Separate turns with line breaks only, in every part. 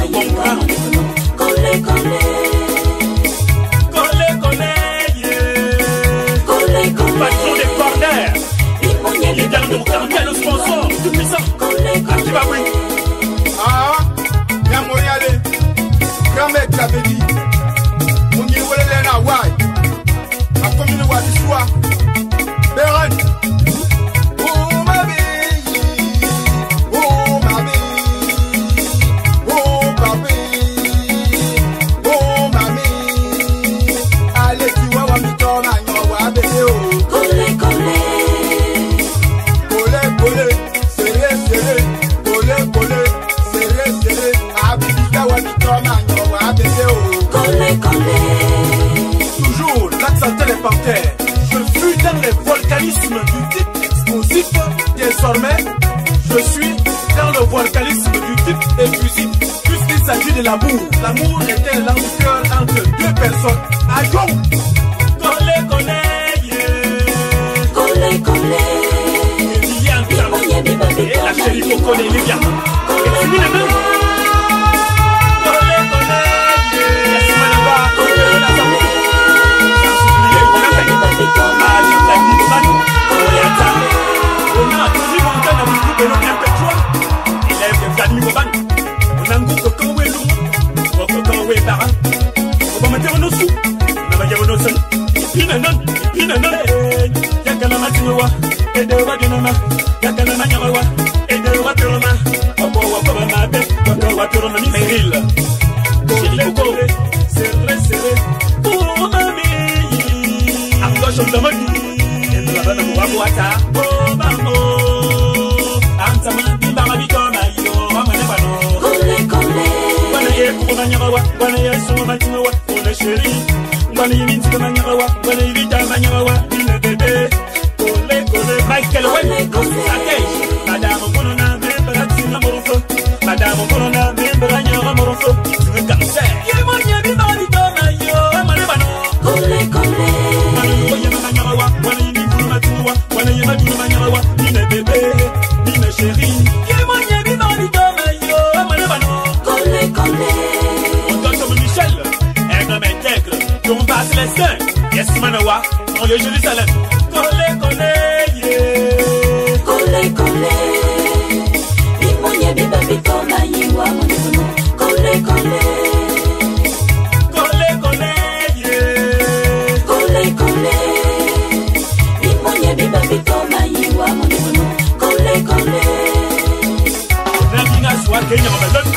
le bon grand.
Collé, collé.
Collé, collé, yeah.
Collé, collé.
Patron des corners. Leader de cartel, le sponsor, tout puissant. Qui va oui.
Ah, y'a mon yale. Grand-mère t'avait dit. Mon y voulait les nawai. A commune wa du soir. Béran. Oh ma vie. Oh ma vie. Oh papi. Oh mami. Allez tu vois wa mi tona nyo wa bébé oh.
Collé, collé.
Collé, collé. Serré, serré. Collé, collé. Serré, serré. Abidika wa mi tona nyo wa bébé oh.
Collé, collé.
Toujours l'accenté les panthères. Je fuis dans les volcanismes du type explosif. Désormais, je suis dans le volcanisme du type éfusif. Puisqu'il s'agit de l'amour. L'amour était l'un du cœur entre deux personnes. Aïe!
Collé, collé, yeah.
Collé, collé.
Liliane, et la chérie Coco de Liliane. Et tu mets les mains. Collé, collé, yeah. Yes, Manaba, collé, la santé. On a toujours monté dans le groupe de l'OM3. Élève de Vladimir Boban. On a un groupe de Kawé Lou. On a Kawé Bara. On va mettre nos sous. On va mettre nos sous. Pinanon. Yakana Matinoa. Et de Wadinama. Yakana Manyarawa. Et de Waturama. Opo Wakurama. Opo Waturama. Meryl. Chérie Coco. Serré, serré. Pour mamie. Argoche on demande. Oh maman, Antamandi Barabitona, yo, Amanebano.
Collé, collé.
Wana ye Kubanyawa, wana ye Sumatinoa, Ona Chéri, wana ye Minti Manyawa, wana ye Vita Manyawa, une bébé. Collé, collé, Michael Wayne, Sakei, Madame Bonona, Memberatina Morofo, Madame Bonona, Memberanya Morofo, une cancer. Yemonia Barabitona, yo, Amanebano.
Collé, collé.
Wana ye madu manyawa, nine bébé, nine chérie. Ye monye bino bitoma yo, amanebano.
Collé, collé.
On donne comme Michel, un homme intègre, qu'on passe les seins. Yes manawa, on le Jérusalem. Collé, collé, yeah.
Collé, collé. Imoye biba bitoma yiwa monikono. Collé, collé.
Collé, collé, yeah.
Collé, collé.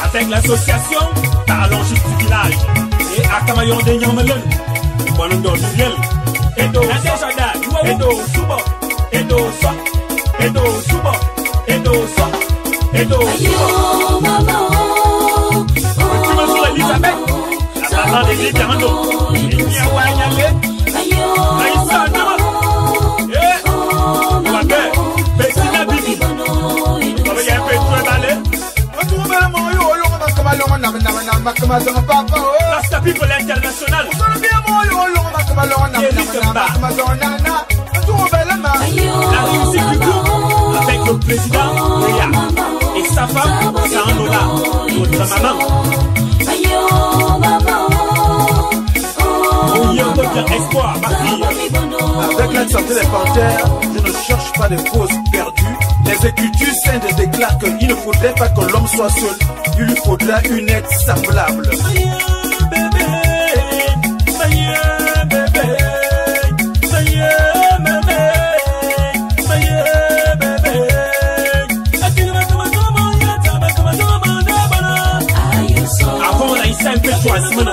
Avec l'association Parlons juste du village et Akamayon de Nyamelon, Bonondo Duviel, Edo Jada, Edo Subo, Edo So, Edo Subo, Edo So, Edo Subo.
Maman,
tu me sur Elisabeth, la maman de Ligamando, et Niawanyale, Aïssa Nama, Maman, Bettina Bibi, comme il y a un peu de balai. Rasta People International. La réussite du groupe avec le président Léa et sa femme Sandra, notre maman. Oui, on peut faire espoir, ma fille.
Avec la santé des panthères, je ne cherche pas de causes perdues. Les Écritures saintes déclarent qu'il ne faudrait pas que l'homme soit seul. Il lui faudra une aide semblable.
Avant la Issa un peu toi, Simona.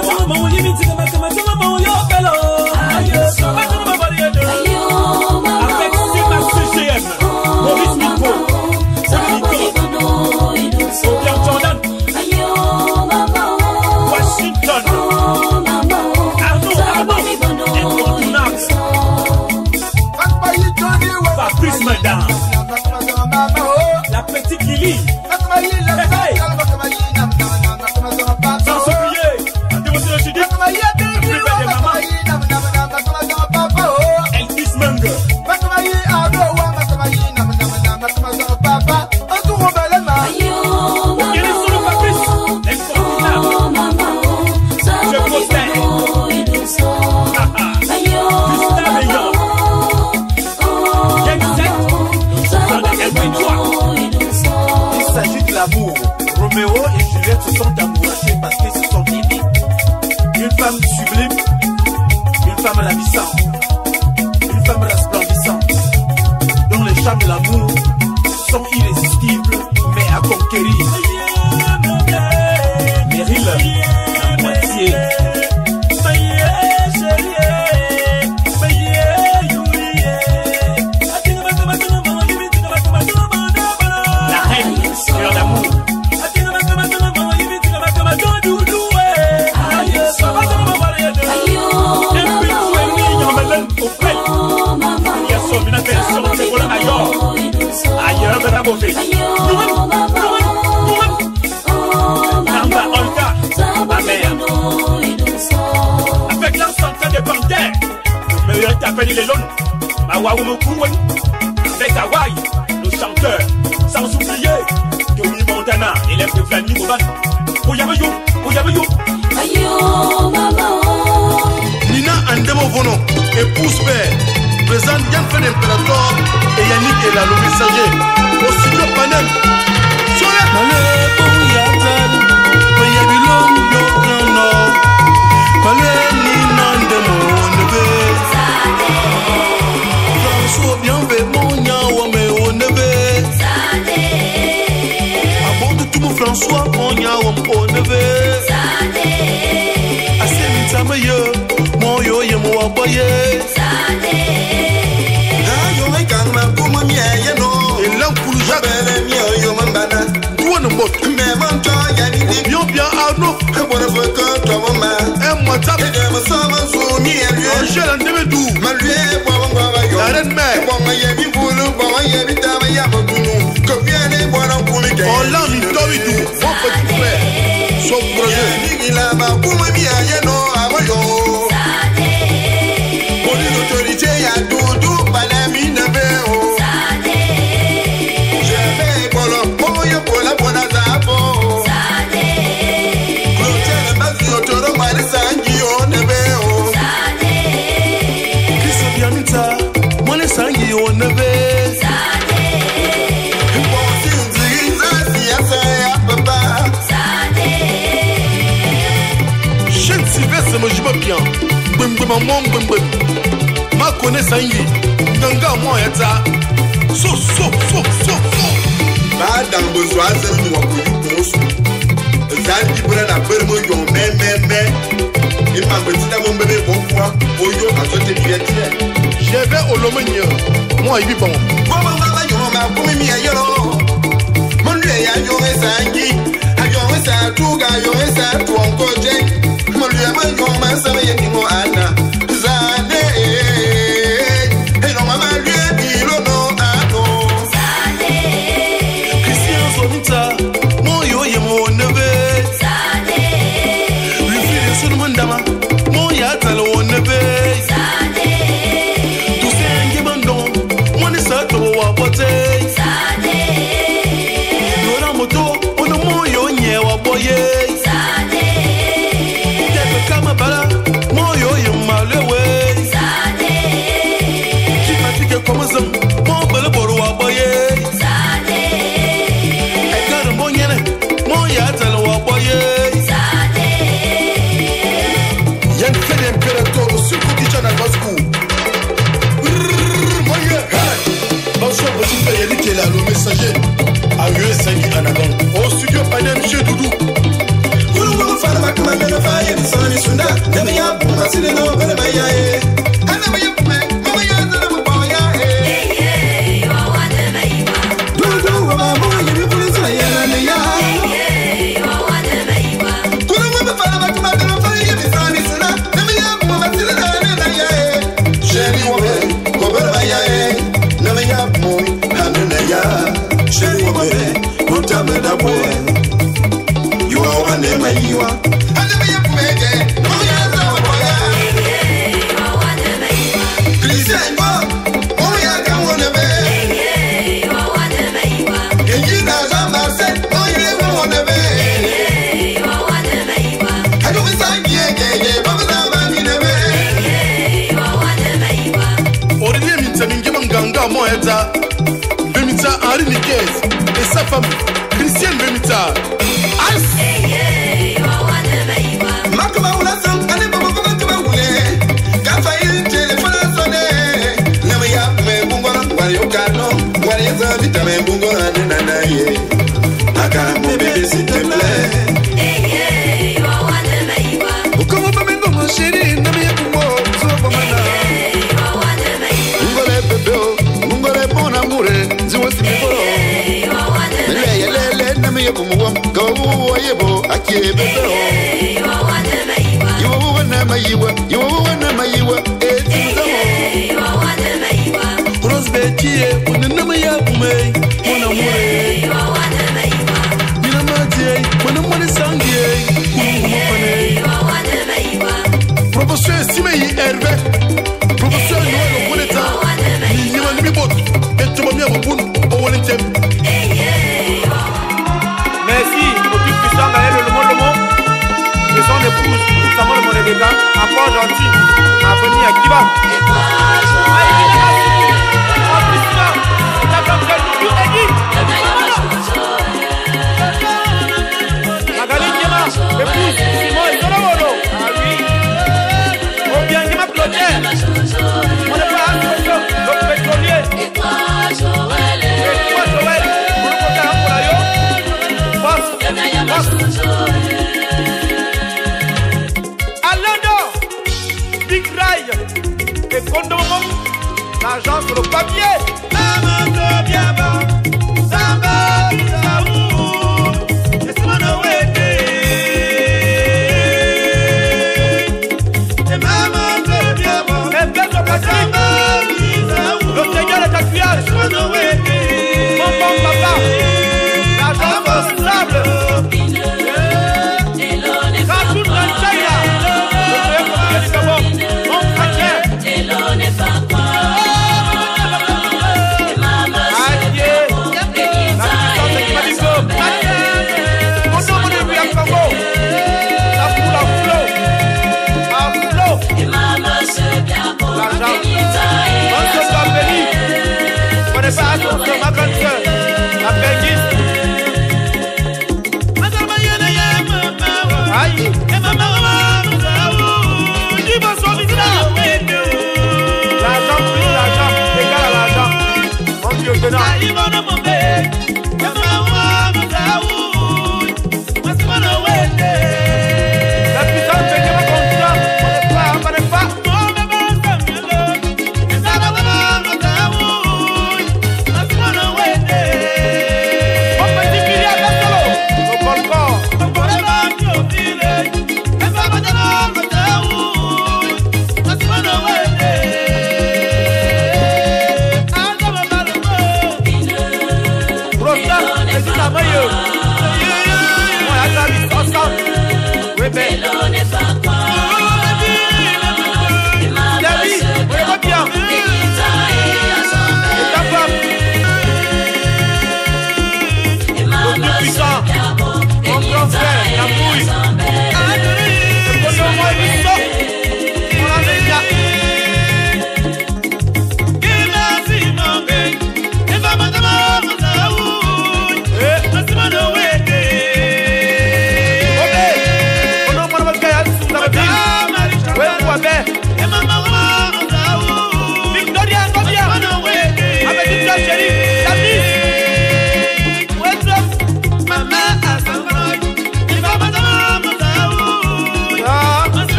Avec Sébastien GM, Maurice Nico, Obiang Jordan, Washington, Arnaud, incontournable, Fabrice Madame, la petite Lily, sans oublier, Adéo Judith,
se sont amourachés parce qu'ils se sont aimés. Une femme sublime, une femme ravissante, une femme resplendissante, dont les charmes de l'amour sont irrésistibles, mais à conquérir. Meryl, la moitié. La reine, cœur d'amour. Avec l'ensemble des panthères, le meilleur t'appelle les lones, avec Hawaii, le chanteur, sans oublier Tony Montana, élève de Flanny Boban.
Nina Andemo Vono, épouse père, présente Yann Fed Imperator et Yannick et la le messager. Au studio Panel. François, mon yaoum, on ne veut. Assez vite, ça me y est. Mon yo, y'a mon aboyé. Et l'encoule j'avais mis yo mambana. Toi ne m'ot. Mais mon temps, y'a ni bien bien Arnaud. Un bon avocat, toi maman. Un mois de temps. Et de me sauver son ni à lui. Un gel en demi-doux. Ma lui est bon, la reine mère. Bon, ma y'a mis pour nous. Bon, ma y'a mis ta ma y'a pour nous. Que viens les bois en pour les gars. Oh là, mi toridou. Mon petit frère. Sauf projet. Il a ma pour ma bien, y'a non, à moi yo. Pour l'autorité, y'a tout, pas la mine de béo. Ma connaissance Nanga moi eta so Madame besoin de nous pour Zandi brana bermo yo me et ma petite mon bébé pourquoi oyo a sauté biette. Je vais au Lomenio. Moi il vit bon. Maman yo ma pour mi ayoro. Mon lui ya yo esangi. Ayo esa tuga yo esa tu encore Jack. Mon lui ma yo ma sa me yeti mo ana. Zade. Et non maman lui il no ano. Zade. Christian Sonita. Mon yo ye mo neve. Zade. Lui file sur mandama. Mon ya talo neve. Zade. Tu sengi bandon. Mon isa to wa pote. Zade. Dora moto ono mo yo nye wa boye. Zade. Tebe kama bala. Mo yo ye malewe. Zade. Kimatike komazam. Mo bala boru wa boye. Zade. Ekara mo nyene. Mo ya talo wa boye. Zade. Yann Fed Imperator sur Koutichana Baskou. Bonsoir, petit frère Yannick est là, le messager. A USNI Anagon. Au studio Panem chez Doudou. Goulou Fala Kamana Faya, the sun is Sunda. Never yap, Masile no Belemaya. Anama yap, Mama Yana Mabaya. You are one of my. Doudou, Mama, you put it in ya. You are one of my. Goulou Fala Kamana Faya, the sun is Sunda. Never yap, Masile no Belemaya. Sherry woman, Belemaya. Never yap, Moy, Hanaya. Sherry woman, put up with a boy. You are one of my. You are. I never yap, made it. No, yes, I was. Christian, oh, yeah, come on, baby. You are one of my. And you know, I'm said, oh, yeah, one of me. You are one of my. I don't decide, yeah, Baba, I'm in a way. You are one of my. Ordinary means Ganga Moeta, Bemita, Ari Nikes, et sa femme, Christiane Bemita. Ake bebe o. Iwa wana mayiwa. Iwa wana mayiwa. Etiza o. Bros bekie. Wana maya kume. Wana mure. Mina matie. Wana mure sangie. Professeur Simeyi Hervé. Professeur Noël Oponeta. Nima Nimibot. Et tu m'as mis à mon bout.
Merci au plus puissant Gaël le monde et son épouse Samuel Monedega, encore gentil, à venir à Kiba. Magali Kema, épouse Simon et Solomolo. Ah oui. Oh bien, Kema Clotier. On n'est pas à le pétrolier. Et toi, Joël. Alando, Big Ray et Kondomom, l'argent sur le papier. Le Seigneur est accuyage. Mon bon papa.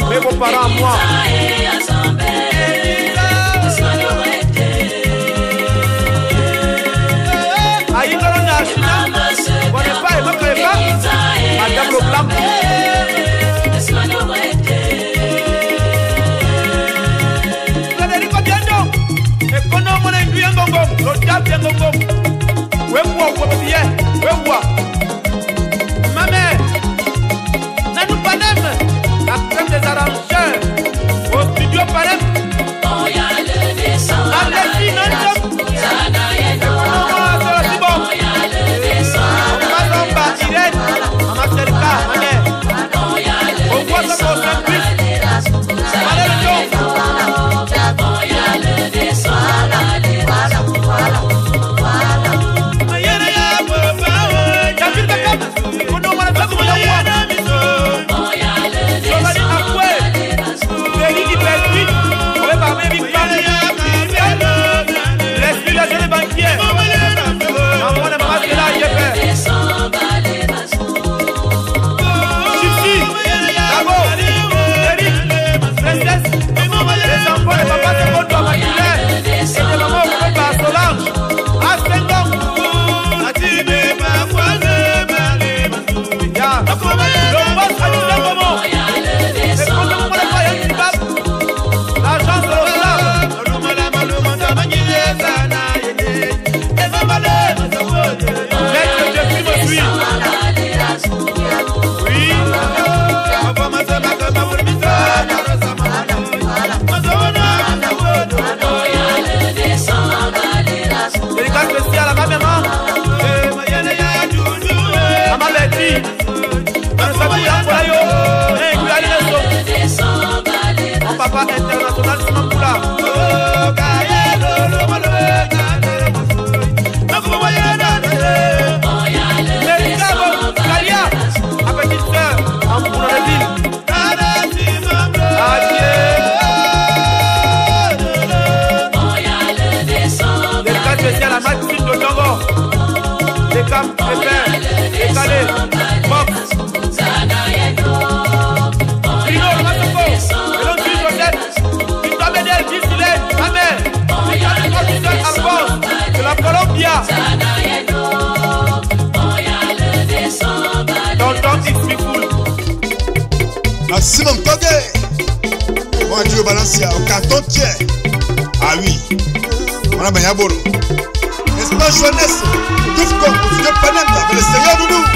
Mais vos parents à moi. Madame le Blanc. Federico Biendo. Et qu'on a mon aiguille en gongom. Le diable en gongom. Ouais, moi, bien. Ouais, moi. Ma mère. Nanou Panem. La crème des arrangeurs. Au studio Panem. Oh, y'a le descend. La défi, non, non. Ça n'a rien. Oh, y'a le descend.
Simon Kogue. Moi, Dieu balance au carton tiers. Ah oui. On a bien bolo. Espace jeunesse. Tout comme vous ne pas même avec le Seigneur Doudou.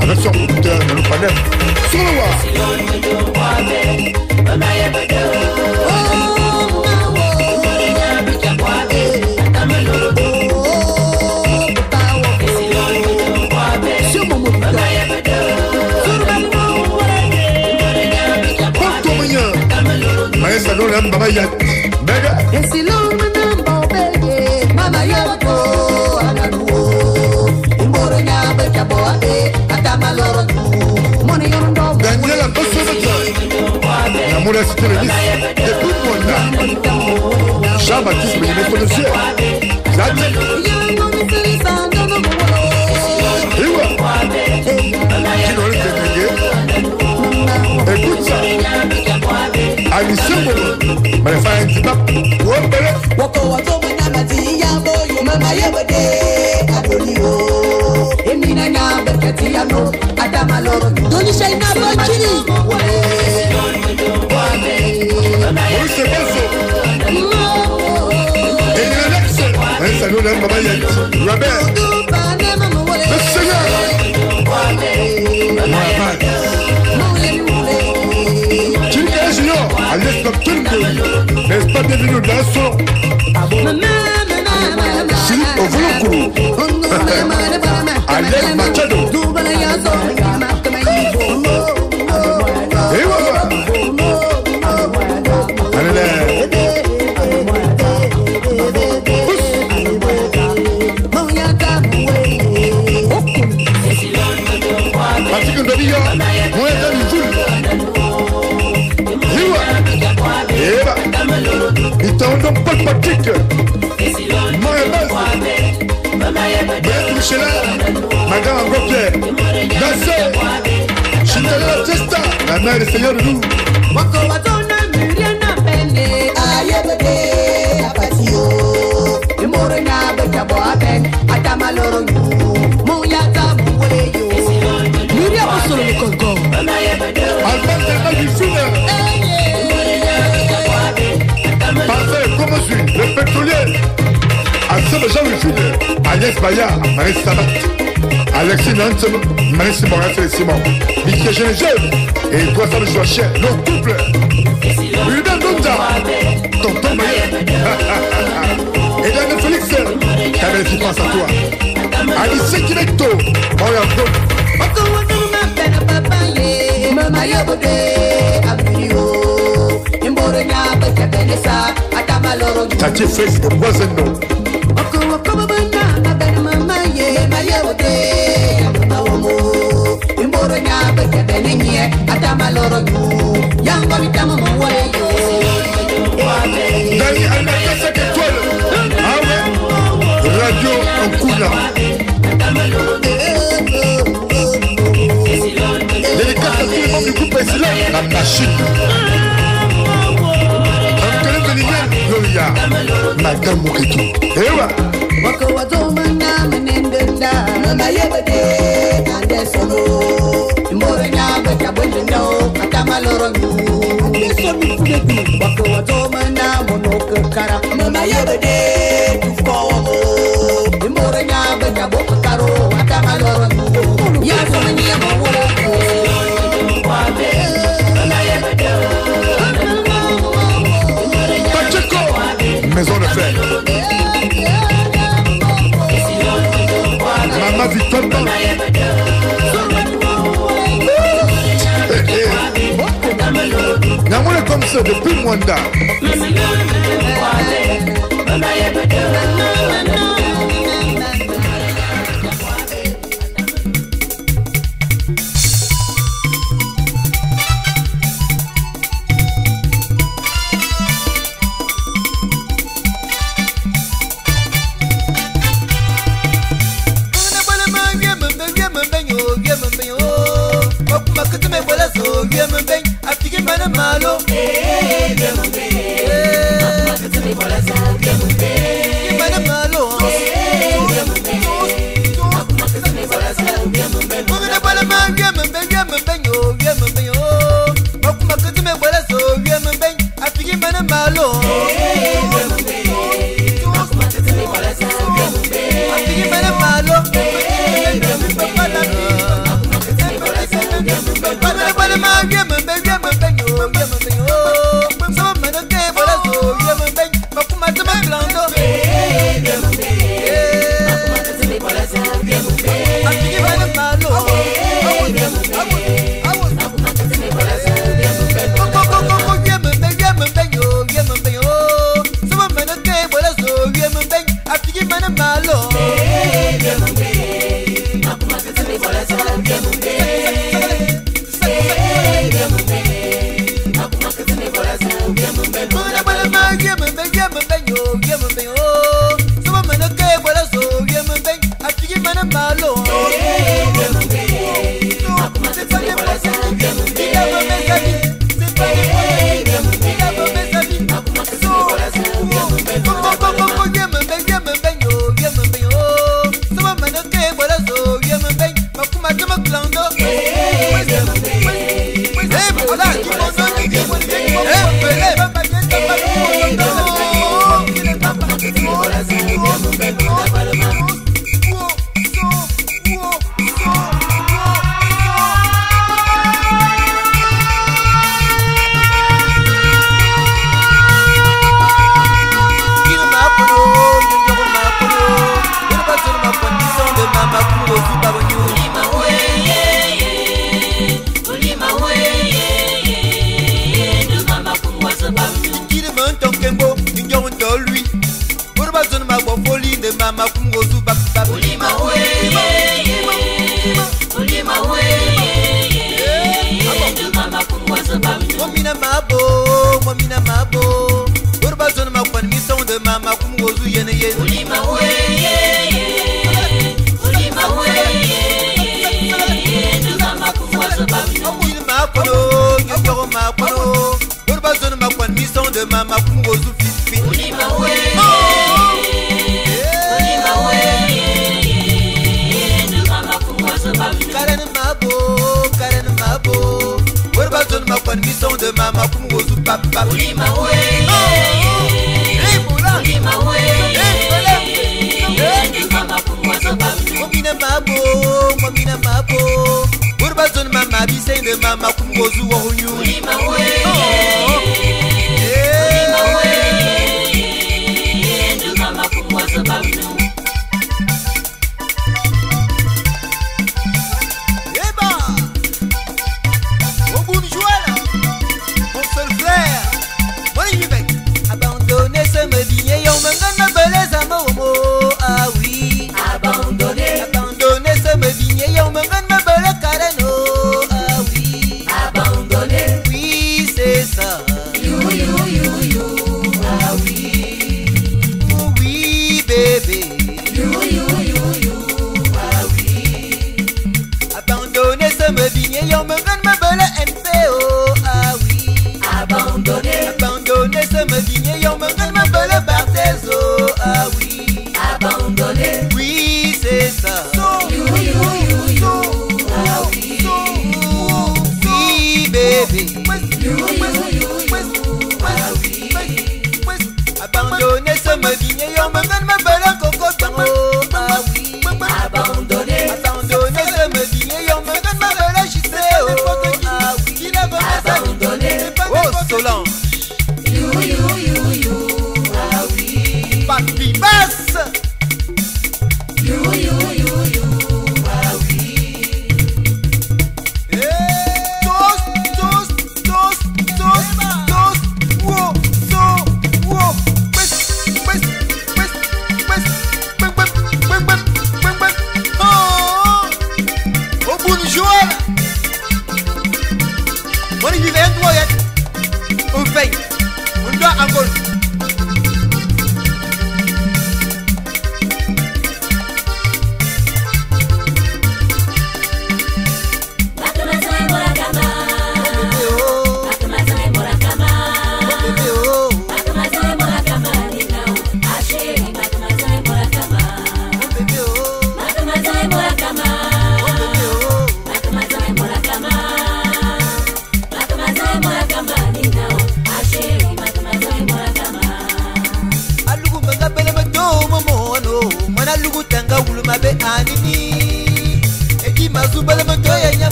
avec son producteur de l'Opanem. Sur le roi. Maestra no le Mama Yat. Mega. Daniela Bossonata. La moula c'était le liste. Depuis Mwanda. Jean-Baptiste Bénémé Fonossier. Zati. Ewa. Kino le Ténégué. Écoute ça. Alice Momo. Mais faire un petit pape. Wopele.
Woko wato manamati yambo yumama yabade adolio. Emina na bekati yano adamaloro. Doni shaina bachiri.
Maurice Benzo. Et Alex. Un salut là, Mama Yat. Robert. Le Seigneur. Mohamed. Chilka Junior. Alice Nocturne. N'est-ce pas bienvenue dans le son? Philippe Ovolokoulou. Alice Machado. Et voilà. Allez. Patrick Ndobia, moi et Dani Jules. Eva, il t'a donc pas de Patrick. Moi et Baz. Bête Michela, Madame Angopierre. Dansé, Chintala Testa, la mère des seigneurs de nous. Alban Delma du Sud. Parfait, comme je suis, le pétrolier. Alcem Jean le Sud. Agnès Baya, Marie Sabat. Alexis Nantes, Marie Simon, Simon. Mickey Genève. Et toi, ça me soit cher. Nos couples. Ruben Donda. Tonton Mayer. Et Daniel Félix. Ta belle qui pense à toi. Alice Kinecto. Moya Brot. Mama yabode abrio imbore nya bekenesa atamaloro tati face de boiseno oko bana na ben mama ye mayabode yamomo imbore nya bekenenye atamaloro yango bitamo wole yo Dani almaka seketwel awe radio Okuna dédicace à tous les membres du groupe Essilon, la machine. Antoine Benignan, Gloria, Madame Moukito. Ewa. Wako watoma na menendenda, mama yebede, andesono. Mbore nyabe kabwendendo, atamaloro nyu. Andesono kudeku. Wako watoma na monoke kara, mama yebede, tufomo. Mbore nyabe kabwoko karo, atamaloro nyu. Yaso mwenye mwolo. Maison de fer. Maman Victoire. Namole comme ça depuis Mwanda.
Malo,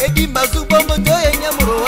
Edi mazubo moto yenye muro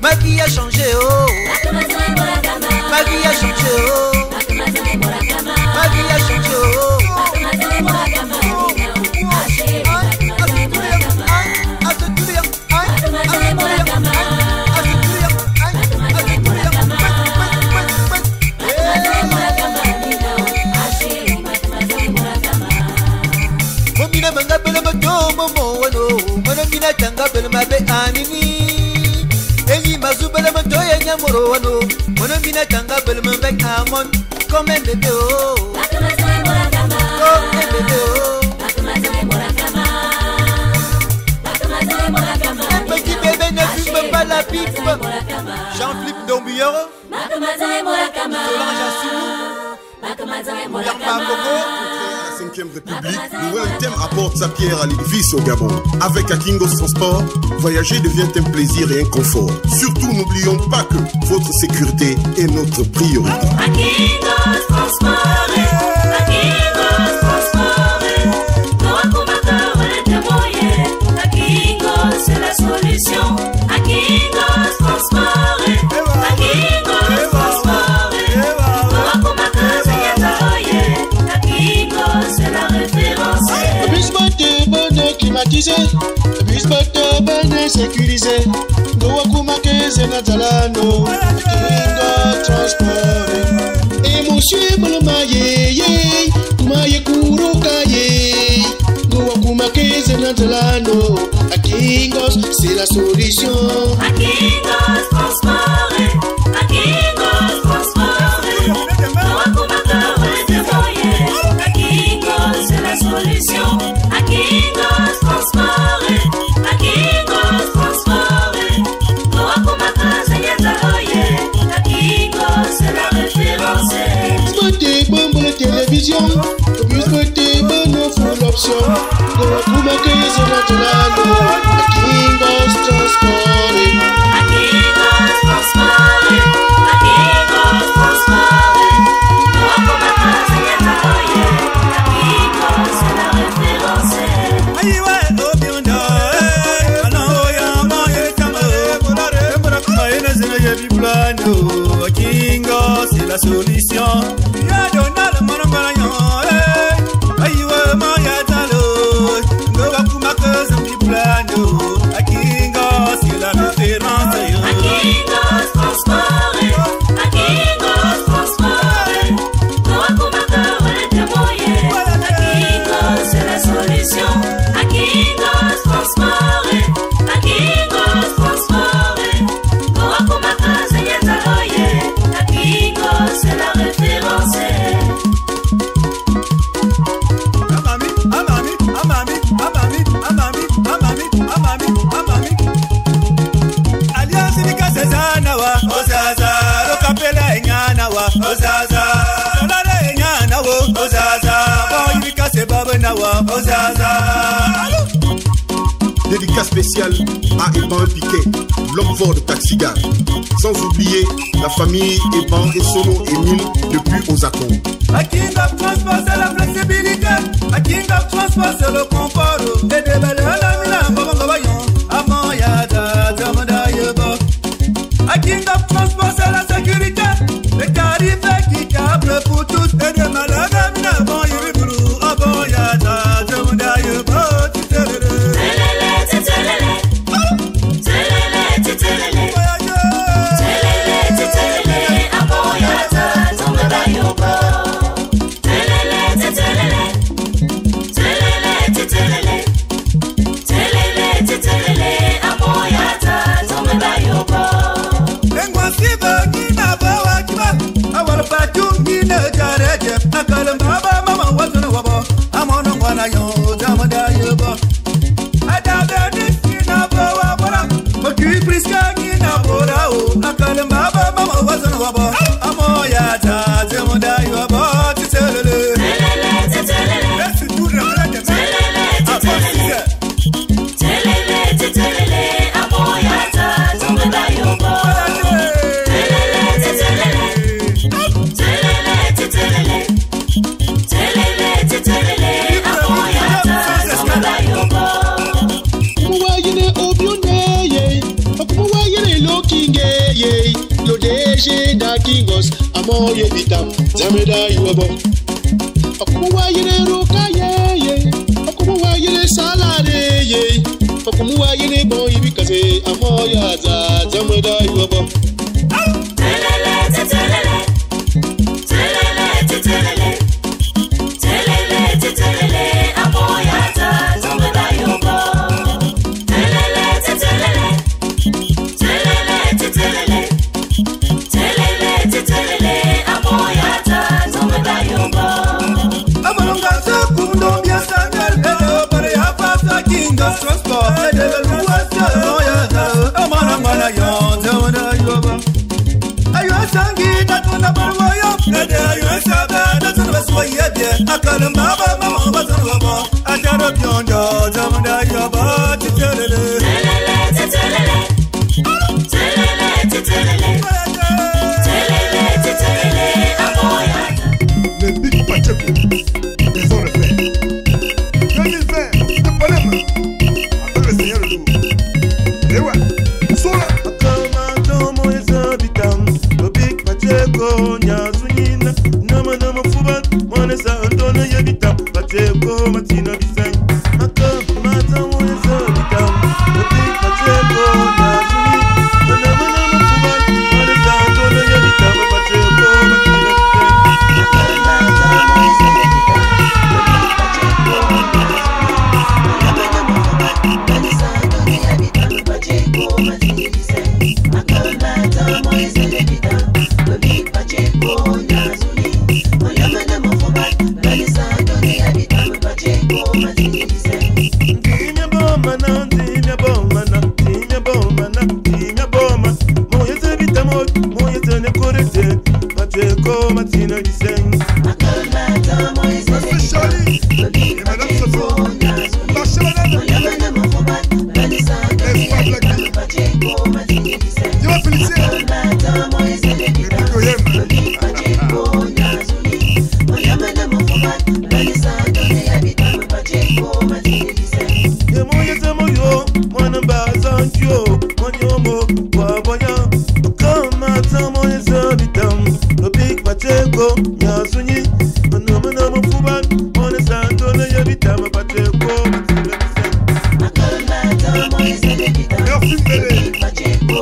Ma vie a changé, oh. Ma vie a changé, oh. Ma vie a changé, oh. Comme un bébé, oh. Comme un bébé, oh. Un petit bébé ne fume pas la pipe. Jean-Philippe Dombilleur, Solange Assou, Yarpa Coco.
5e République, Nouvelle Thème apporte sa pierre à l'édifice au Gabon. Avec Akingos Transport, voyager devient un plaisir et un confort. Surtout, n'oublions pas que votre sécurité est notre priorité.
Akingos Transport, Akingos Transport, Akingos c'est la solution. Akingos Transport, Akingos Transport, c'est la référence.
Bus moteur bonheur climatisé, bus moteur bonheur sécurisé. Gowakumake Zenazalano, Kingo Transport. Émotion pour maye, maye kurukaye. Gowakumake Zenazalano, Akingos c'est la solution.
Akingos Transport, Akingos Transport. C'est la solution. Akingos Transport, Akingos Transport. Akingos c'est la référence.
Spoté bon la télévision, spoté bon full option. Gowakumake Zenazalano, Akingos Transport.
Akingos Transport, Akingos Transport.
Akingos c'est la solution. Ya Donald Manambarayon, ayiwa Maya Talo, Gowakumake Zambiplano. Akingos c'est la référence.
Akingos Transport, Akingos Transport. Akingos c'est la solution. Akingos Transport, Akingos Transport. Akingos c'est la référence.
Alliance Nika Sezanawa, Ozaza, Rokapela Enyanawa, Ozaza, Solare Enyanawa, Ozaza, Boyika Sebabanawa, Ozaza.
Dédicace spéciale à Eban Piquet, l'homme fort de Taxiga. Sans oublier la famille Eban et Solo Emile depuis Osako.
Akingos Transport c'est la flexibilité. Akingos Transport c'est le confort. Et des belles lamina, Bobangabayon, Amoyada, Tamadayobo. Akingos Transport c'est la sécurité. Les tarifs qui câblent pour tous. Et des malagamina, Boyiburu, Aboyada, Tamadayobo.
Briska kina bora o akale mama mama wazan wabo amoya ta temoda yobo titelele telele c'est tout le monde telele amoya ta temoda yobo
Kingos, amoye bitam, zameda yuabo. Okumuwa yene roka ye, okumuwa yene salade ye, okumuwa yene bon ibikase, amoya za zameda yuabo.
Le Big Pacheco, raison de faire. 2020, le problème avec le Seigneur le jour. Et ouais, soit là.
Comment mon habitant, le Big Pacheco, Nyazunina, Nama Fuban, mon Antonio Yabitam, Pacheco, Matina Bissang. Comment mon habitant, le Big Pacheco, Nyazunina, Nama Fuban, mon Antonio Yabitam, Pacheco, Matina Bissang. Matina Bissang.
Monsieur Charlie et Madame Sophie, lâchez madame. Laisse-moi blaguer. Dis-moi Félicien. Et puis Goyem.
Pacheco, Nyazunyi, Manamana Fuban, Mona Santo, Yabitama Pacheco,
Merci Bélé.
Pacheco,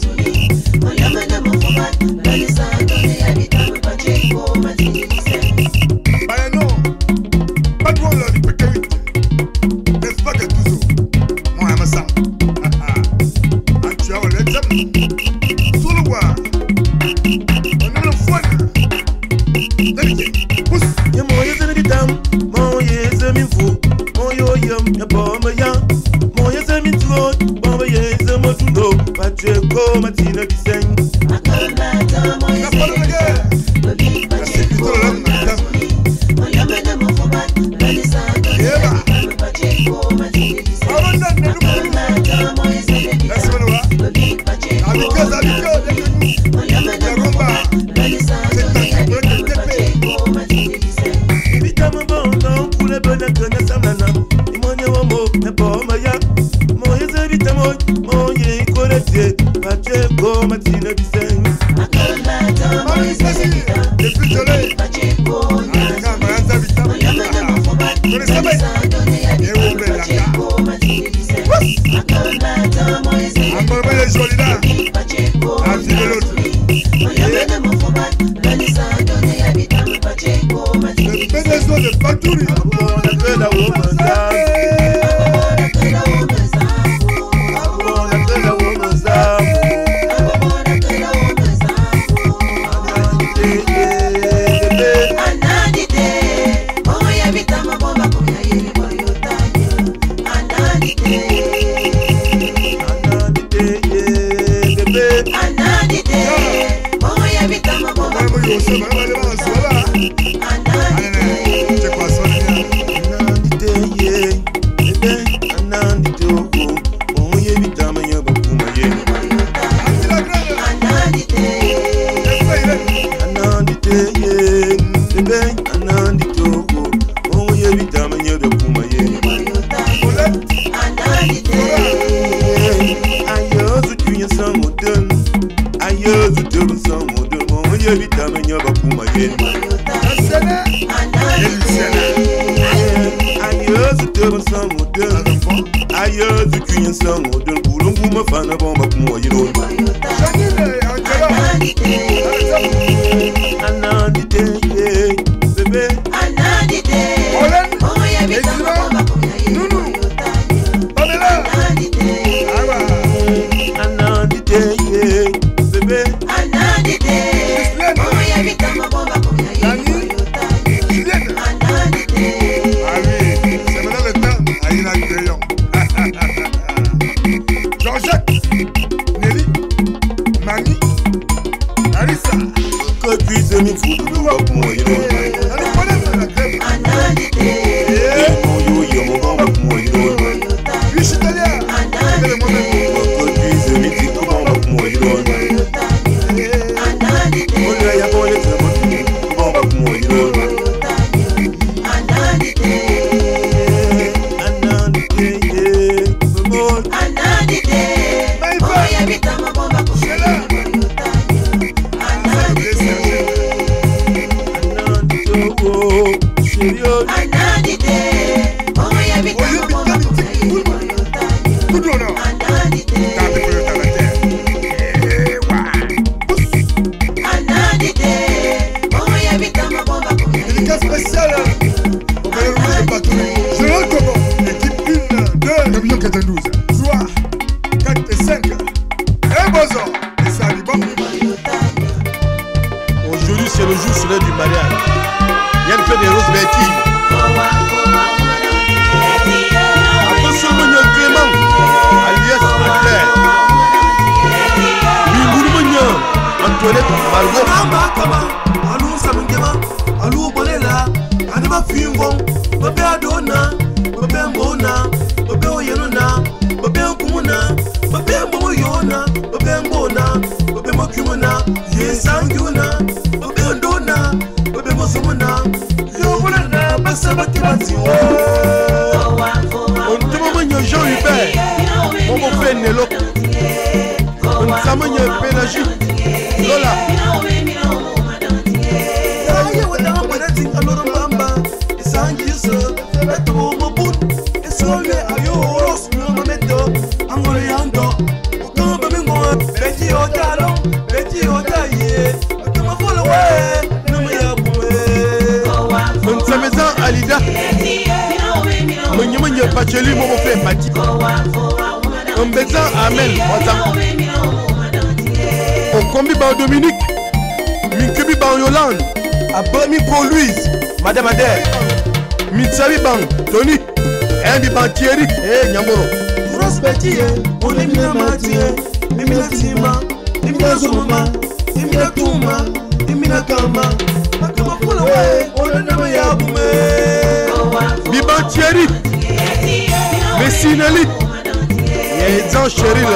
Matina Bissang. Pacheco, Matina Bissang.
Les plus gelés. Le Patouri.
Yeah. bakuma yen ayeuse tebe sango de ayeuse kuyen sango de bulungu mafana bomba kuma yen anandite bebe anandite oya bitama bomba kuma yen anandite bebe anandite oya bitama bomba kuma yen
Jean-Jacques, Nelly, Mani, Arissa,
que tu sais me foutre de moi pour moi. Aujourd'hui c'est le jour soleil du mariage. Il y a une fête des roses Betty. Attention Mignon Clément, alias Adler. Bingoul Mignon, Antoinette Margot. Alou Samingema, Alou Bolela, Anima Fingon, Bebe Adona, Bebe Mbona, Bebe Oyenona, Bebe Kumuna, Bebe Moyona, Bebe Mbona, Bebe Mokumuna, Yesanguna, Bebe Ndona, Bebe Mosumuna, Yobuna, Basabati Bati. On te m'a Jean Hubert, mon beau-père Nello, on t'a Pélagie, Lola. Alida, Mwenye Pacheli, mon frère Pati. On besoin Amel, on combi par Dominique, Minkebi par Yolande, Abami pour Louise, Madame Adèle, Mitsabi Bang, Tony, Andy Bantieri, et Nyamoro. France Pati, on est mis la matière, Mimila Tima, Mimila Zoma, Mimila Touma, Mimila Kama. Biban Thierry, Messinali, Yézan Cheryl,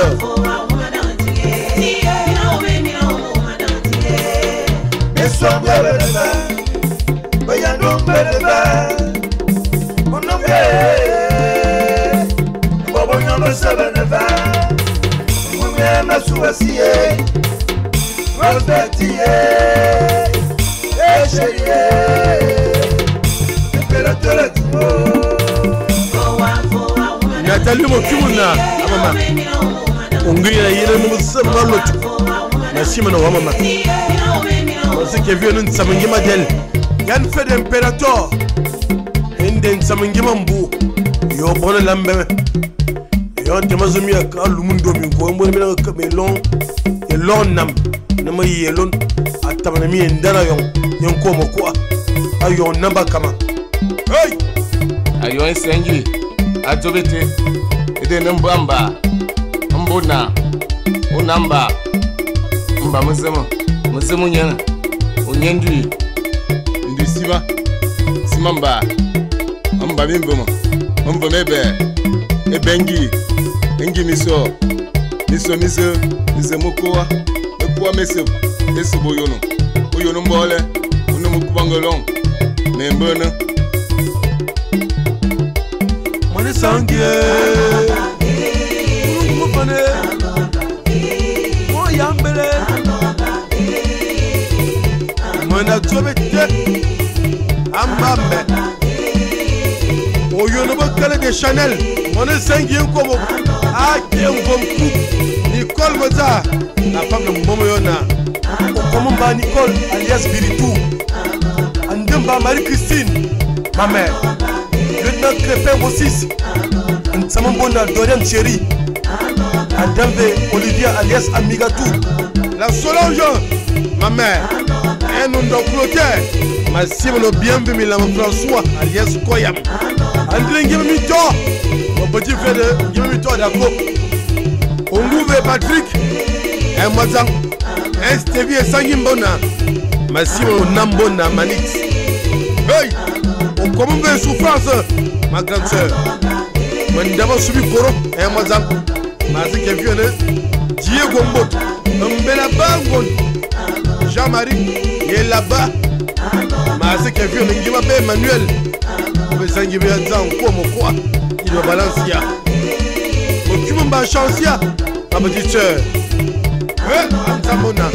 Nathalie Mokimuna, maman. Ongria yele musamba lotu. Merci mano maman. C'est que vient une samingima d'elle. Yann fait d'impérateur. Inden samingima mbu. Yo bonne lambe. Yo temazumi aka lumundo mingo mbona mina kamelon. Elon nam. Nama yelon. Atamana mi ndara yon komo kwa. Ayo namba kama. Hey!
Ayo ensengi. Atobete. Ede nambamba. Mbona. Unamba. Mba muzemo. Muzemo nyana. Unyendui. Ndi sima. Simamba. Mba mimbomo. Mba mebe. Ebengi. Engi miso. Miso mukoa. Mekuwa mese. Esu boyono. Boyono mbole. Uno mukubangolong. Membona. Mane sangie. Mane. Moyambele.
Mena Tobete, Amame, Oyonobo Kale de Chanel, on est 5 years comme Akiem Bomkou, Nicole Moza, la femme de Momoyona, Okomba Nicole, alias Biritou, Andemba Marie-Christine, ma mère, lieutenant Crépin Bossis, Nsamambona Dorian Thierry, Andembe Olivia alias Amigatou, la Solange, ma mère, un nom d'encloteur, ma cible bien vu François alias Koyam, André Ngimito, mon petit frère de Ngimito d'Ako, Ongouve Patrick, un Mazan, un Stevie et Sangimbona, ma cible Nambona Manix. Hey, on commence une souffrance, ma grande soeur. Mon d'abord subi Koro, un Mazan, ma c'est qui vient, Diego Mbot, Mbela Bangon, Jean-Marie, il est là-bas. Ma c'est qui vient, Ngima Bé Emmanuel. Mais ça qui vient comme quoi, il doit balancer. Aucune bonne chance, ma petite soeur. Ouais, Antamona.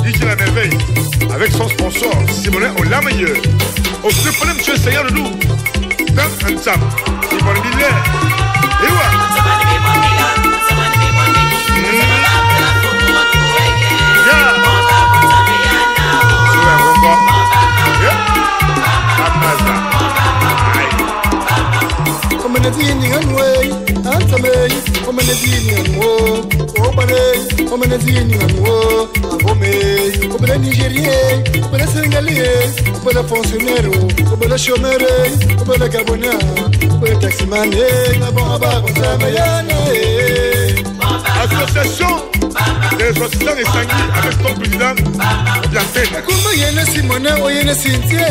DJ La Merveille, avec son sponsor, Simonet Olamaye. Au plus problème, tu es Seigneur de nous. Dans un sam, Simon Billet. Et ouais.
Omenezini anwe, antamei, omenezini anwo, obane, omenezini anwo, abome, obane Nigérien, obane Sénégalais, obane fonctionnaire, obane chômeur, obane Gabonais, obane taximane, ababa, konsamayana.
Association des ressortissants et Sangui avec ton président Biantene.
Comment yene Simone, oyene Cynthia.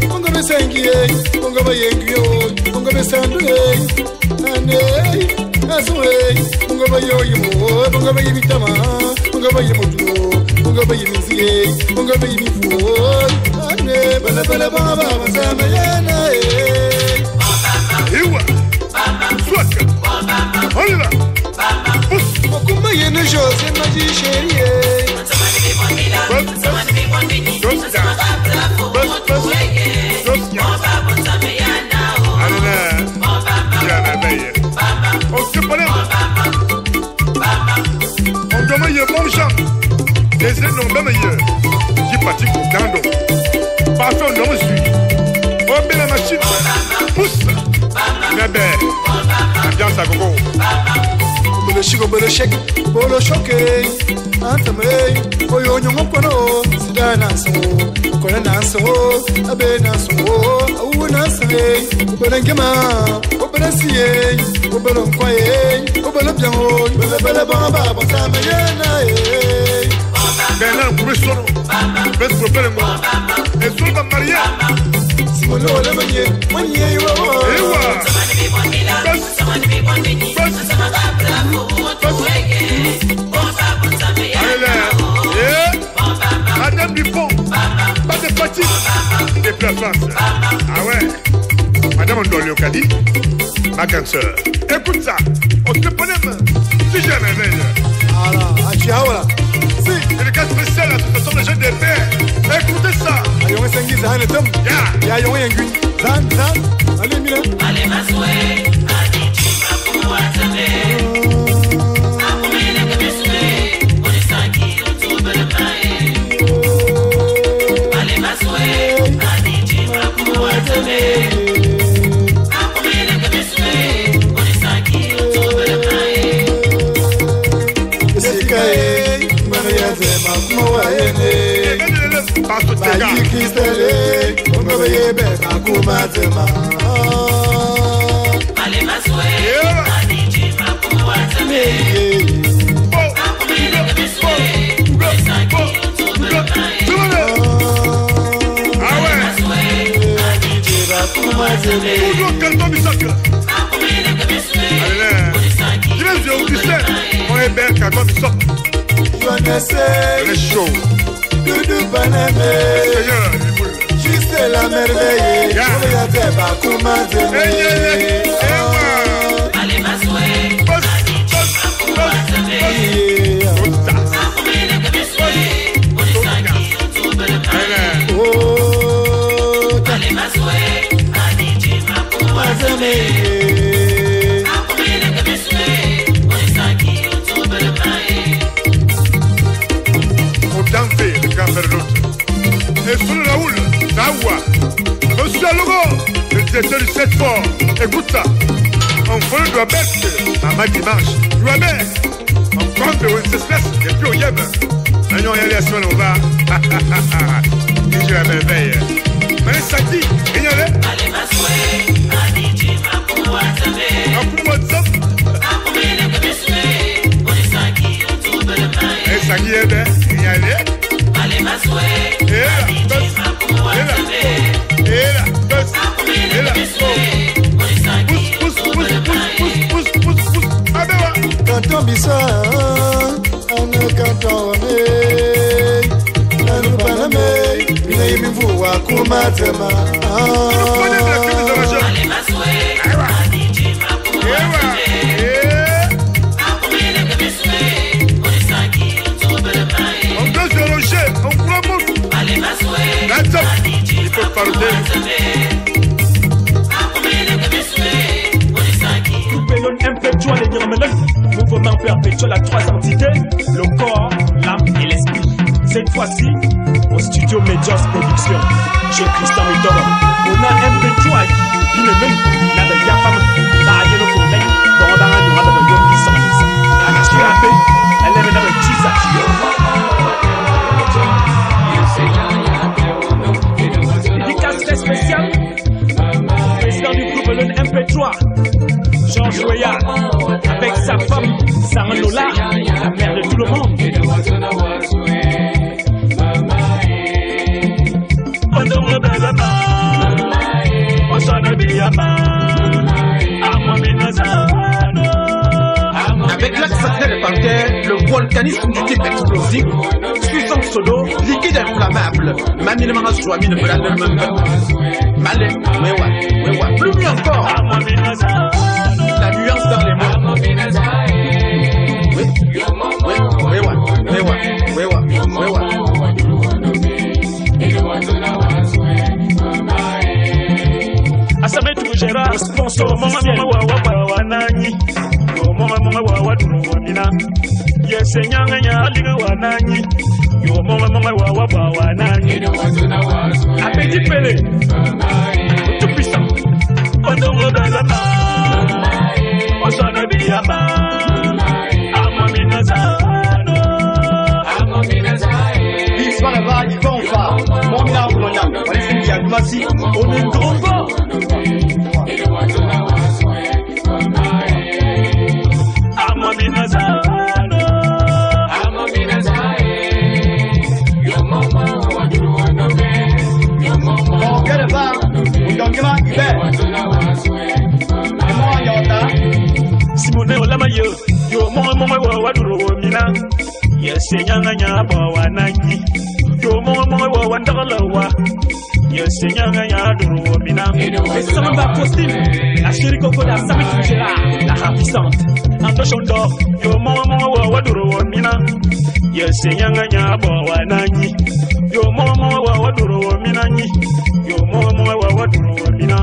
Bongo be Sangui, bongo be Yengu, bongo be Sandu, ane, aswe, bongo be Yoyo, bongo be Yibitama, bongo be Yemotu, bongo be Yimizie, bongo be Yimifu, ane, bala bala baba, basama yana,
Ewa, Swaka, Hola, Bus,
Okuma yene José Maji chérie.
On demande bon gens, des noms meilleurs, qui pratique au dando. Parfois on nomme suit. On met la machine, pousse, la belle, ambiance à gogo.
Bolo chico, bolo shake, bolo choqué, antamei, oyo nyongo kono, sida naso, kona naso, abe naso, awu nasare, obele ngema, obele siye, obele nkwaye, obele biango, bele bele bamba, bata mayena eh.
Bernard Kourissono, best propel moi, et sur la mariée.
Simono le manier, manier yo.
Ewa. Madame Dupont, pas de fatigue, des places. Ah ouais, Madame Ondolio Kadi, ma grande soeur. Écoute ça, on te prenait si j'ai un réveil.
Ah, Achiaola.
Si, c'est le cas spécial à l'association des jeunes des pères. Écoutez ça.
Ayong Sengi Zahane Tom. Ya Ayong Yengu. Zan, allez Mila.
Allez ma souhait, Aditi ma pouatame. Akumele que me souhait, on est sangi, on tourne le maï. Allez ma souhait, Aditi ma pouatame. Akumele que me souhait, on est sangi, on tourne le maï.
Sikae, Maria Zema Kumawaene. Bayi Kristele, Ongobe Yebe Akuma Zema.
Allez ma souhait, Aditi ma pouatame. Akumele que me souhait, on est sangi, on tourne le maï.
Ah ouais.
Aditi ma Kuma Zema.
Toujours quel nom du sacre.
Akumele que me souhait, on est sangi.
Cadre Bissot.
Joannessé,
chaud.
Doudou Panamé, juste la merveille. Regardez pas comment t'aimer.
Allez, ma souhait,
et sur le Raoul, Nawa, Monsieur Alogo, le directeur du 7 fort, écoute ça. On folie de la bête, Maman Dimanche, Louabert, on prend de Wenceslas, et puis au Yem. Maintenant, il y a les soins, on va. Et je la merveille. Mais ça dit, il y a les.
Allez, ma souhait, Aditi, ma pour WhatsApp.
Un coup WhatsApp. Et ça qui est bien, il y a les.
Allez, ma souhait, Aditi, ma pour WhatsApp.
Et là, pousse.
Canton Bissa, on est canton Ramé, Nanou Panamé, Binaïmi Voua, Koumatema.
Allez, ma souhait, Aditi, ma pour WhatsApp.
On doit se loger, on prend mon.
Allez, ma souhait,
Aditi, il faut parler.
Mouvement perpétuel à 3 entités, le corps, l'âme et l'esprit. Cette fois-ci, au studio Medios Production, chez Christian Méthode, on a MP3 qui ne même n'a pas de femme, n'a pas de problème, dans un an, il y aura de l'homme qui s'en lisse. À la chouette, elle est maintenant teaser. Dédicace très spéciale, président du groupe Lone MP3. Georges Weah, avec sa femme, Sarah Lola, la mère de tout le monde.
Avec l'accent des panthères, le volcanisme du type explosif, puissance solo, liquide inflammable, mamie mara swami ne peut la même. Malé, wewa, plus mieux encore. La nuance dans les mots.
Asabe tujera sponsor mama wa nani. Yo mama wa dunina. Yes nyanga nya liga wa nani. Yo mama wa nani. Appétit pelé. Tout puissant. Ondongo dalama. Osana biyama. Amamina zano.
L'histoire va, il va en va. Mon mina kolonya. On est fini à Dumasi. On est grand fort.
Amamina zano.
Bon, quelle part? Ondongema, Hubert. Et moi, Yota.
Simone Olamayo, yo mama wa duro mina. Yes, nyanga nya ba wa nangi. Yo mama wa ndalawa. Yes, nyanga nya duro mina. Et Samba costume, la chérie coco da Sami Tujera, la ravissante. Ando Shondo, yo mama wa duro mina. Yes, nyanga nya ba wa nangi. Yo mama wa duro mina ni. Yo mama wa duro mina.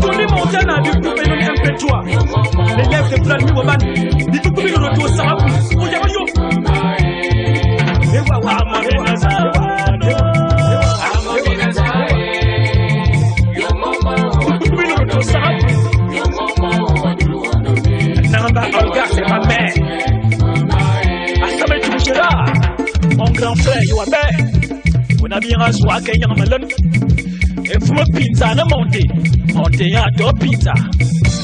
Tony Montana du groupe MP3. L'élève de Plan Miwoman. Du tout le retour Sarabou. Oyabayo. C'est ma mère. Asabe Tujera, mon grand frère Yoabe. On a bien reçu à Kenya Malone. Et vous me pizza na monter. Monter à deux pizza.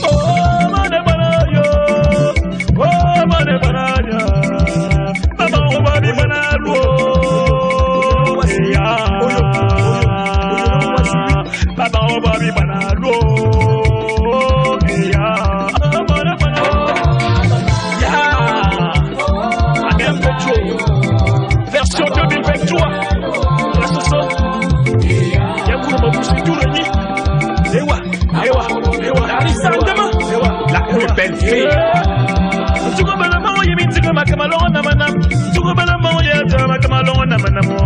Oh, mane banayo. Oh, mane banayo. makamalona manam. Tukubala moya makamalona manamo.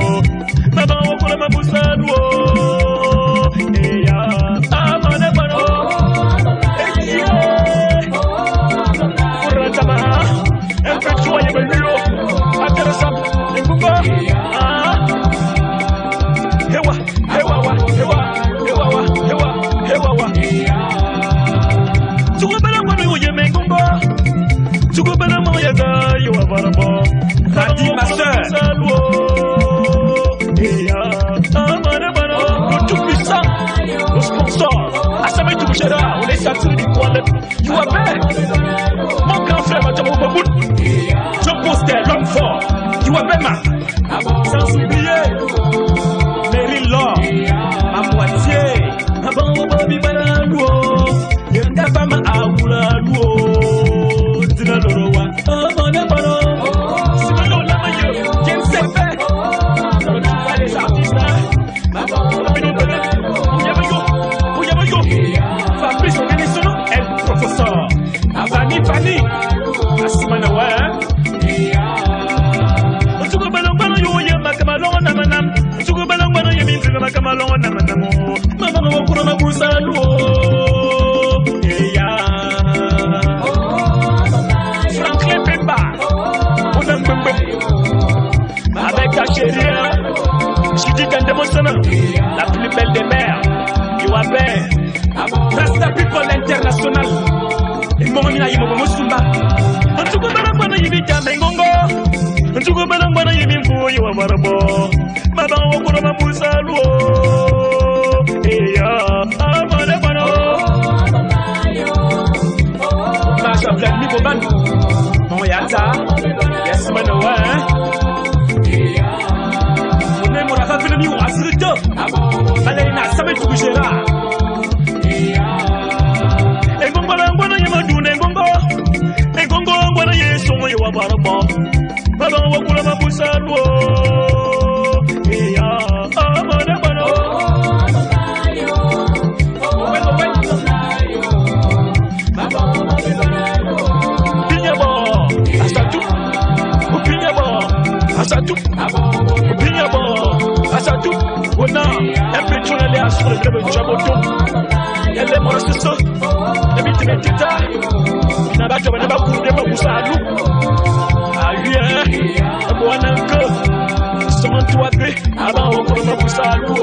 Baba wakula mabusalu. Eya amane bano. Eya. Uratama. Empechua yebelo. Aterasa. Enguba. Hewa. Tukubala moya yemengungo. Tukubala moya yo abarabo. Kadi ma sœur. Le tout puissant, le sponsor, Assamé Touchera, on est sorti du coin de Youabé. Mon grand frère, Matamo Baboun, John Poster, l'homme fort, Youabé Ma. Sans oublier, Mary Law, ma moitié, avant Bobby Balalo, Yanda Fama Aoula Luo, Dina Loroa, mon ébano, Simano Lamayo, James Sefe, les artistes là. Fabrice Organisson, el professeur. Avani Fani, Asmanawa. Tukubalongano yoye makamalona manam. Tukubalongano yeminzi makamalona manamo. Mama wakura mabusalu. Franklin Pemba. Odambembe. Avec ta chérie. Je dis qu'un démonstrateur, la plus belle des mères, Youabé, Rasta People International, et Momina Yimomo Sumba. En tout cas, Balangwana Yimika Mengongo, en tout cas, Balangwana Yimimbo Yuabarabo, Madame Wakurama Moussalo, et Amanabano, Masha Vladimir Boban, Moyata, Yes Manoa. Ni wasrito balena sabe tukujera engongo ngwana yemadune engongo ngwana yeso moyo wa barabo baba wakula mabusalu ya amana bano pinyabo asatu pinyabo Asatu, on a un peu de l'air sur le club de Chaboton. Elle est morte sur ça. Elle est bien tita. Il n'a pas de coupé pour vous saluer. Ah oui, hein. Moi, un peu. Sans toi, avant, on peut vous saluer.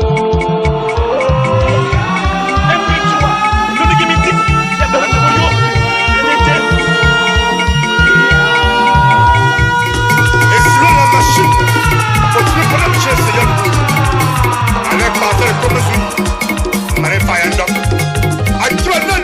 Un peu de toi. Le mégamétique. Il y a pas de moyo. Il était.
Et selon la machine, faut-il pas la chez Seigneur? Avec partir comme je suis, Marie Fayandok. Actuellement,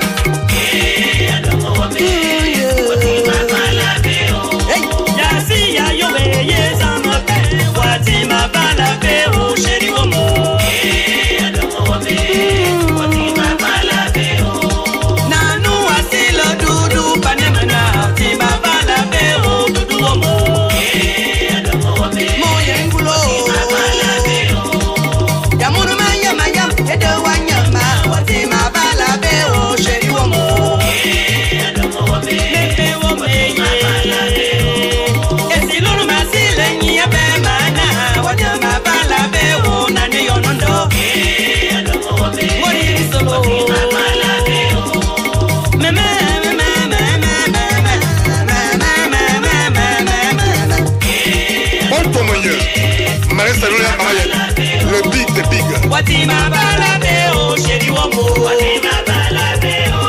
le big the big.
Watima balabeo, chéri womo. Watima balabeo.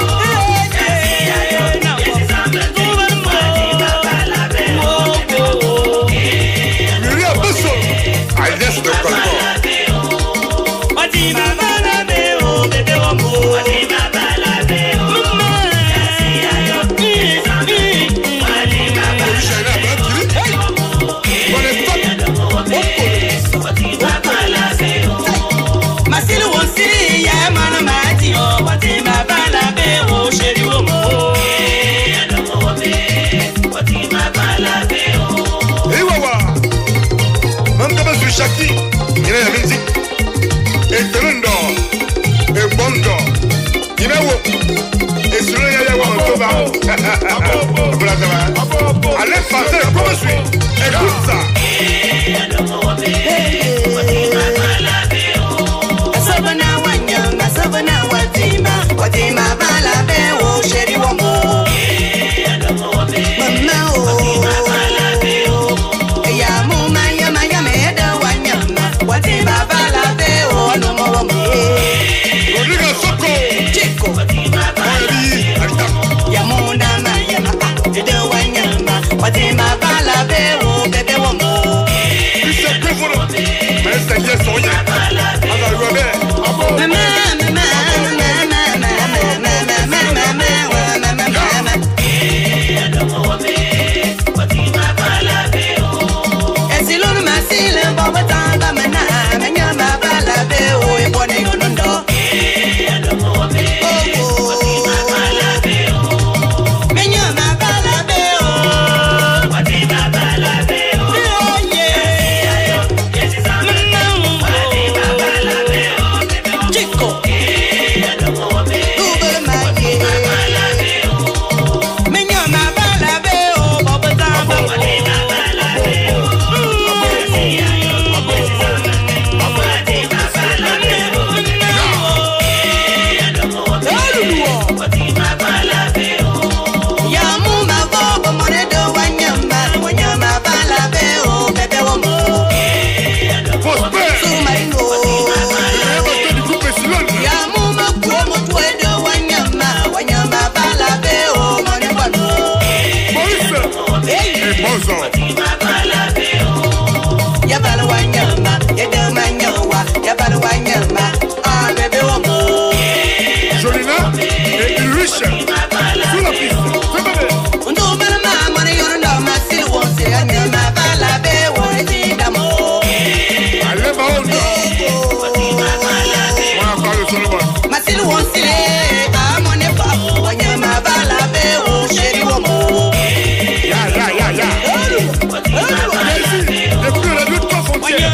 Muriel Besson, Agnès de Colbert.
Watima balabeo, bébé womo. Watima balabeo. Masilu wonsi ya mana mati o Watima balabeo, chéri womo. Watima balabeo.
Et wawa, même comme sur Chaki, il y a la musique. Et Telundo, et Bondo, il y a et sur le Yaya Wamotoba. Voilà, ça va. Allez, Fazel, comment je suis? Écoute ça.
Watima balabe o sheri womo mama o ya muma yama yama wanyama watima balabe o no mo womo
Rodrigo Soko
Chico ya munda yama wanyama watima balabe o bebe womo
Ise kweforo Mese yesoye Aga yuebe
mama
Jolina et Ulrich sous la piste. Fais bébé. Allez, Maodo. On a parlé sur le bord. Ya. Depuis la lutte pas frontière.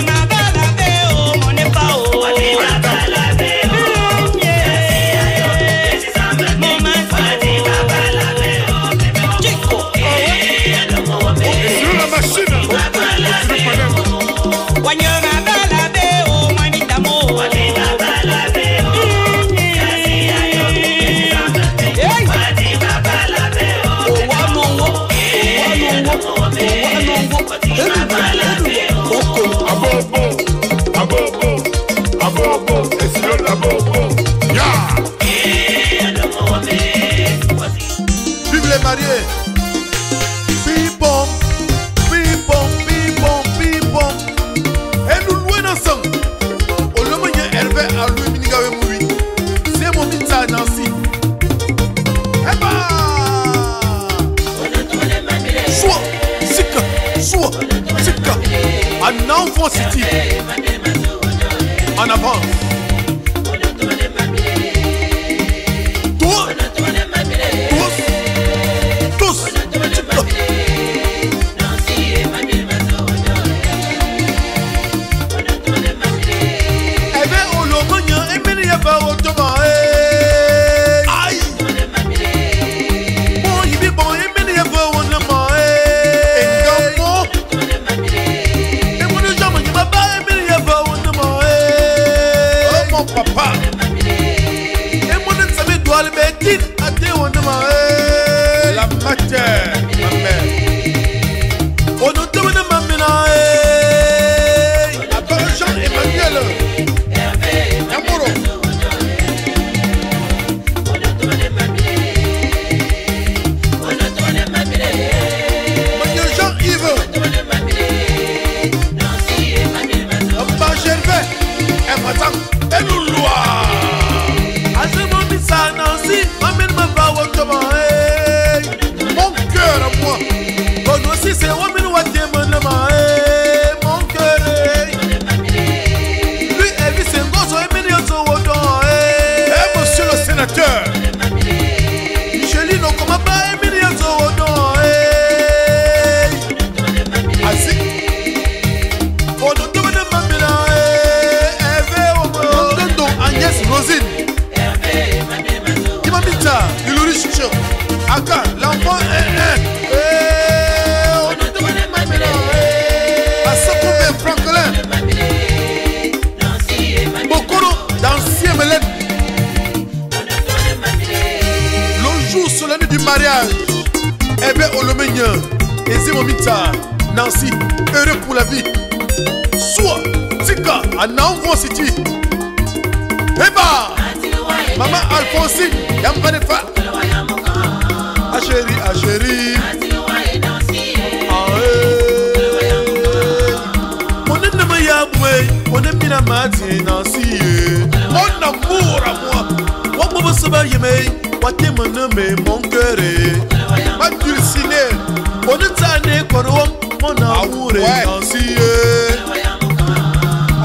Vive les mariés. Pipom, pipom, pipom, pipom. Et nous louons ensemble. Au moment où Hervé a loué Minigawe Moui, c'est mon pizza Nancy. Eh bah! Soit, Sika. Un enfant city. En avance. Tous. Papa, et mon ami doit le mettre à tes la matière, ma mère. On nous demande ma mère, à part Jean Emmanuel, Yamoro. Monsieur Jean-Yves, Papa Gervais, et Matam. Et nous loi. À ce moment ça Nancy, m'amène ma voix au comment. Mon cœur à moi. Bon aussi c'est Romain Ouaté mon cœur. Lui Elvis c'est gosse et Méniato Wodon. Eh monsieur le sénateur. Micheline on comment pas Méniato Wodon. Assis. On nous demande ma Agnès Rosine Imamita Ilorichicho Aka l'enfant est
Simomita, Nancy, heureux pour la vie. Soit, Tika, à Nanvon City. Eba, Maman Alphonsine, Yambanefa. Achéri, achéri. On aime bien la matinée, Nancy. Mon amour à moi. On peut se battre, mais on t'aime, mon cœur. Ma dulcinée. On est tanné, mon amour, Nancy.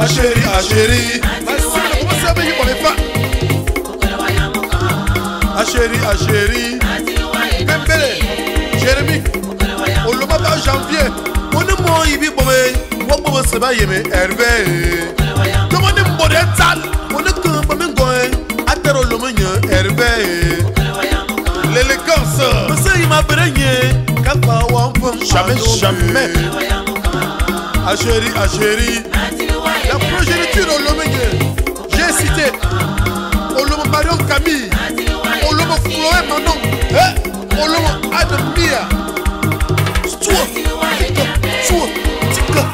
Achéri, achéri. Comment ça va, il ne pas. Achéri, achéri. Mbele, Jérémy. On le bat en janvier. On est mort, il vit pour moi. On se bat, Hervé. Comment on est mort on est comme un goin. À terre, le mignon, Hervé. L'élégance. Monsieur, il m'a baigné. Jamais, jamais. Achéri, achéri. La progéniture, on le mignon. J'ai cité. On le Marion Camille. On le Chloé Manon. On le Ademia. Toi, toi, tika.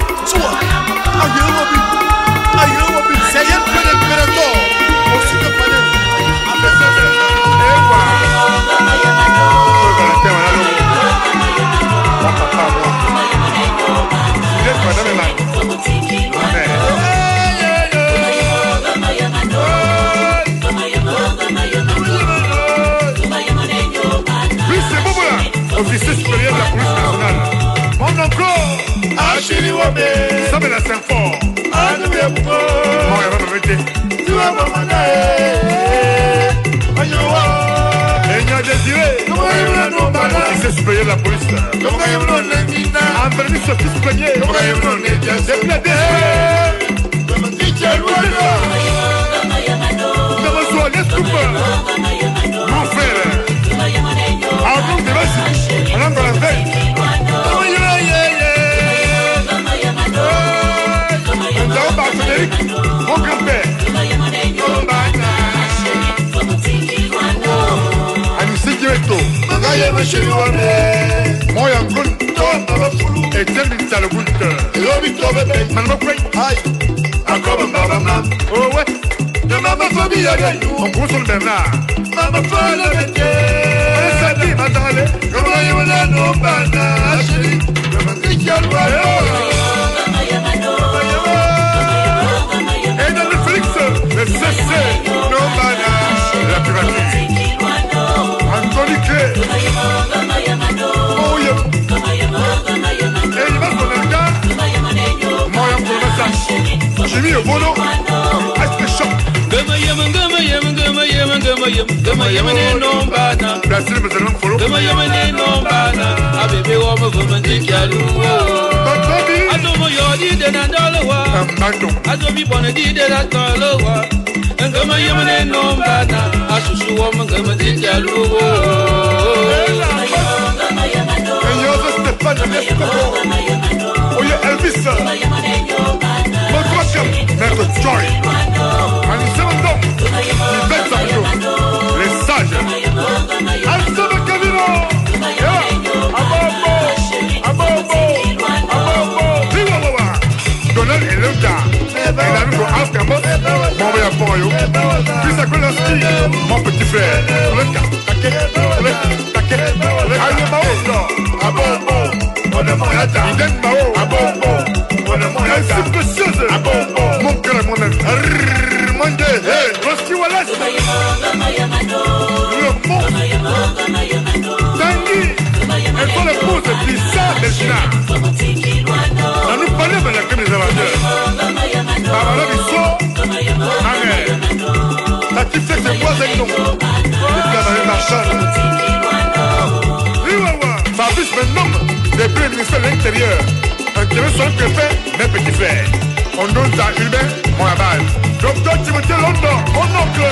C'est un peu d'impérateur. Aussi que Panem.
Oui, c'est bon, voilà. Officier supérieur de la police nationale. Mon oncle. Achille Wabé, ça me la sent fort. Mon héros me mettait. Tu vas et il y a désiré. Officier supérieur de la police. En permis ce fils premier. Depuis la désiré. Nous reçoit les soupes. Mon frère. En route de base. On entre la veille. Mon grand-père Anissé Direto Moi Yangoun Etienne Bitsalgout Oh ouais on gros sur le Bernard Sadi, Matale et dans le Félix, le CC, Nombana, la privatie. Anthony Clé. Oh, et il va sur le gars. Moi, on peut le j'ai mis au bono. Aspect choc. les sages. Mon petit frère, mon cœur, mon ami. Le mot Tanguy, elle faut l'épouse de Lisa Belgina. On nous parlait de la crème des amateurs. Barbara Bissot, Amen. La petite fête c'est quoi avec nous? Le plan marchand. Fabrice Bennom, depuis le ministère de l'Intérieur. Un terrain sur le préfet, mes petits frères. On donne ça à Urbain, mon aval. Docteur Timothée London, mon oncle.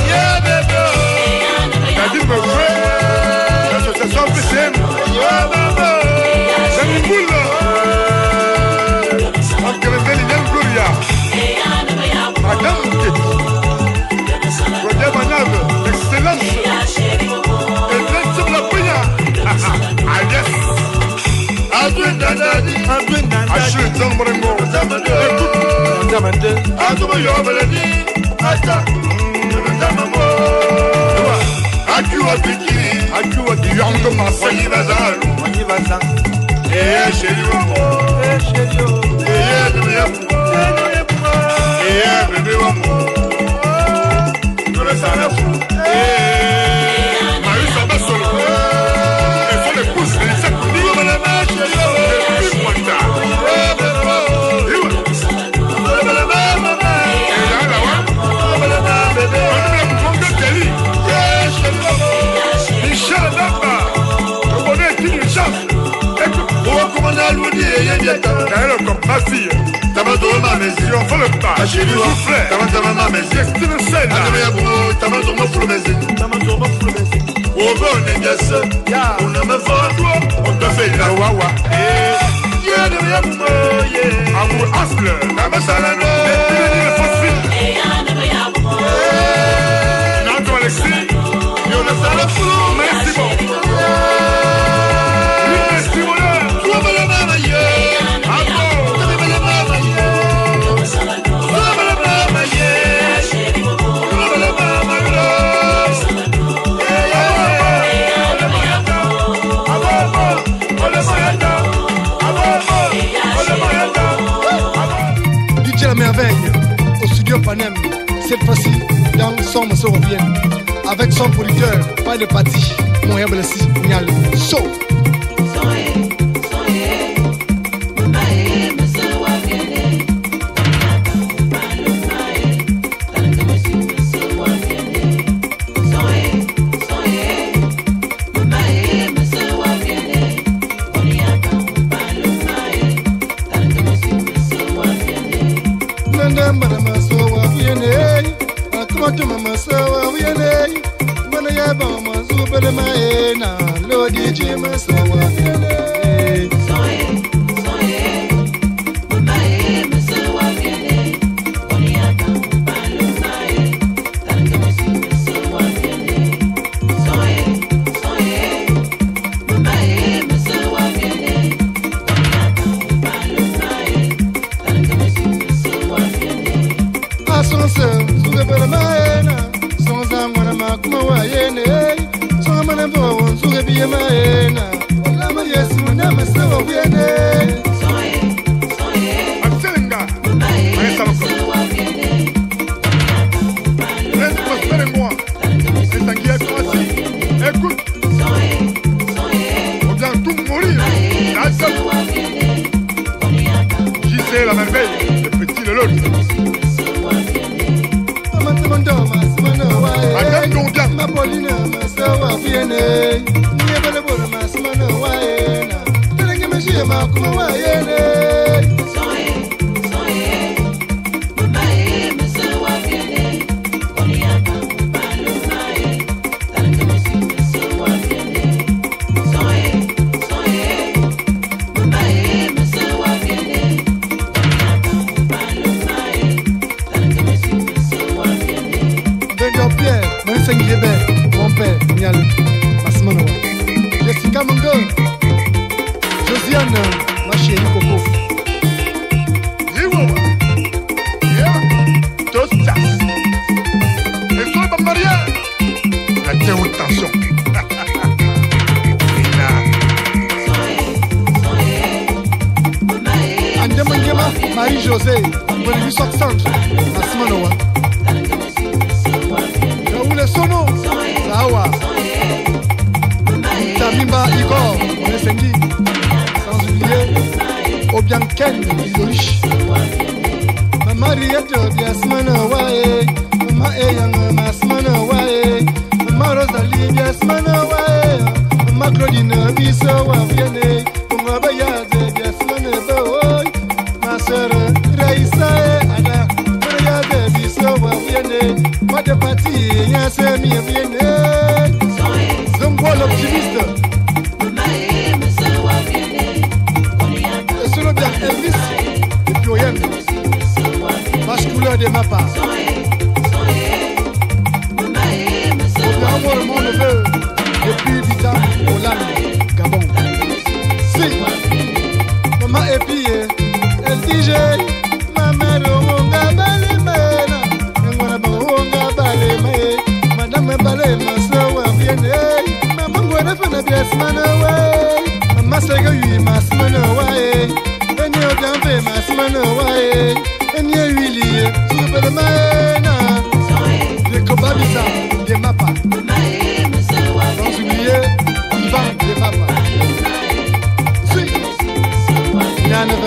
Nadine me fait l'association PCM. C'est une boule. Oncle Liliane Gloria. Madame Mouquet. Roger Manave, excellence. Et bien sur la prière. Ah yes.
Cette fois-ci, dans son morceau revient avec son producteur, pas de parti, mon herbe le signal. So. Marie-José, Bonne Soxange, Masimanoa. Raoul Sono, Sawa. Tamimba Igor, Monesengi. Sans oublier Obianken, Isolish. Mama Riette, Biasmanoa, Mama Eyang, Masmanoa, Mama Rosalie, Biasmanoa, Mama Claudine, Bissoa, Vienne, Mama Bayade, Biasmanoa. Sœur Raïssa et Ada, regardez Bissau à Vienne, pas de parti, y'a c'est mi Vienne. Zombo l'optimiste. Et selon bien Elvis, et puis rien. Match couleur de ma part. Au mon neveu, depuis Bita, Hollande, Gabon. Si, maman épillée. El DJ, Mama Ronga Balemena, Ngwana Bonga Balema, Madame Balema, so Vienne, Mama Ngwana Fana Biasmana way, Mama Sega Yu Masmana way, and you Gambe Masmana way, and you really, Supermana, the Kobabisa, the Mapa, don't oublier, Ivan, the Mapa. None of it.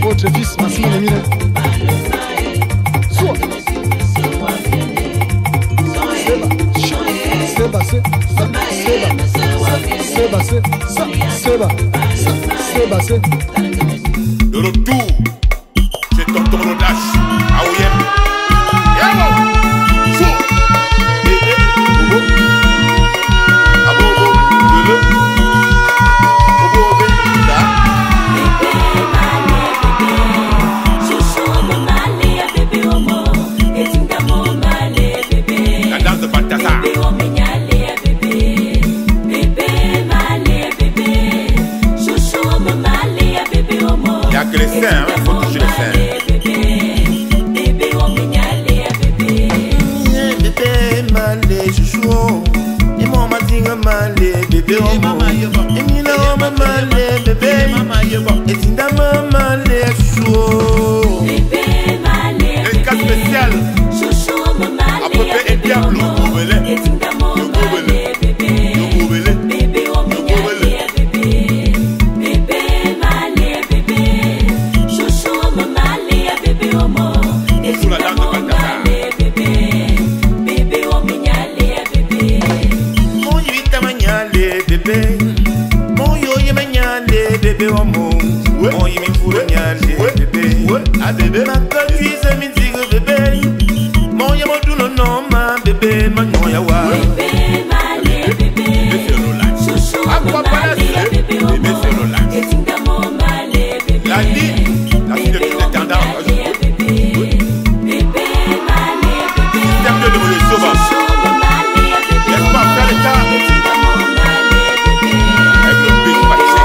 Votre fils Massimo Lemina.
De retour, c'est tonton Rodache. Aouyem. Yabo. Chou. Bébé. Bobo. Abobo. Bébé. Bobo. Bébé. Da. La danse de Balthazar. Il n'y a que les seins, il faut toucher les seins.
Bébé malé chouchou, et mon matin malé bébé et mina malé bébé, et tinda malé chouchou.
Un cas spécial. À peu près et bien bleu, vous voulez.
Bébé, ma cuisse me dit bébé, mon yamo du non ma bébé, ma noya wa. Bébé, malé bébé, c'est relax. Aqua palais, bébé, c'est relax.
La vie, la fille de toute tendance. Système de l'évolution sauvage. Laisse pas faire le temps. Avec le big paché.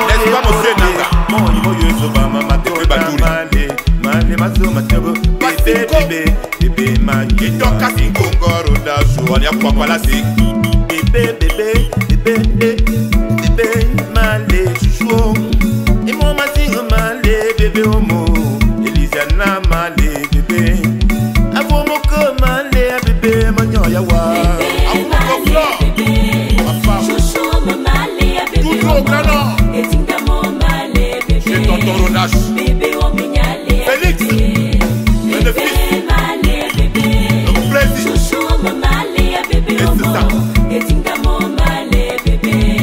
Laisse pas mon frère Nanga.
Bébé, ma
qui donc à Singongoro d'Assou. On y a quoi pas la sig.
Bébé, malé chouchou. Et mon matin malé bébé homo. Elisana malé bébé. Avo moko malé bébé manyo yawa.
Avo moko flore. Toujours au canon. C'est tonton Rodache. Félix. Le fils. Le plaisir. Et c'est ça.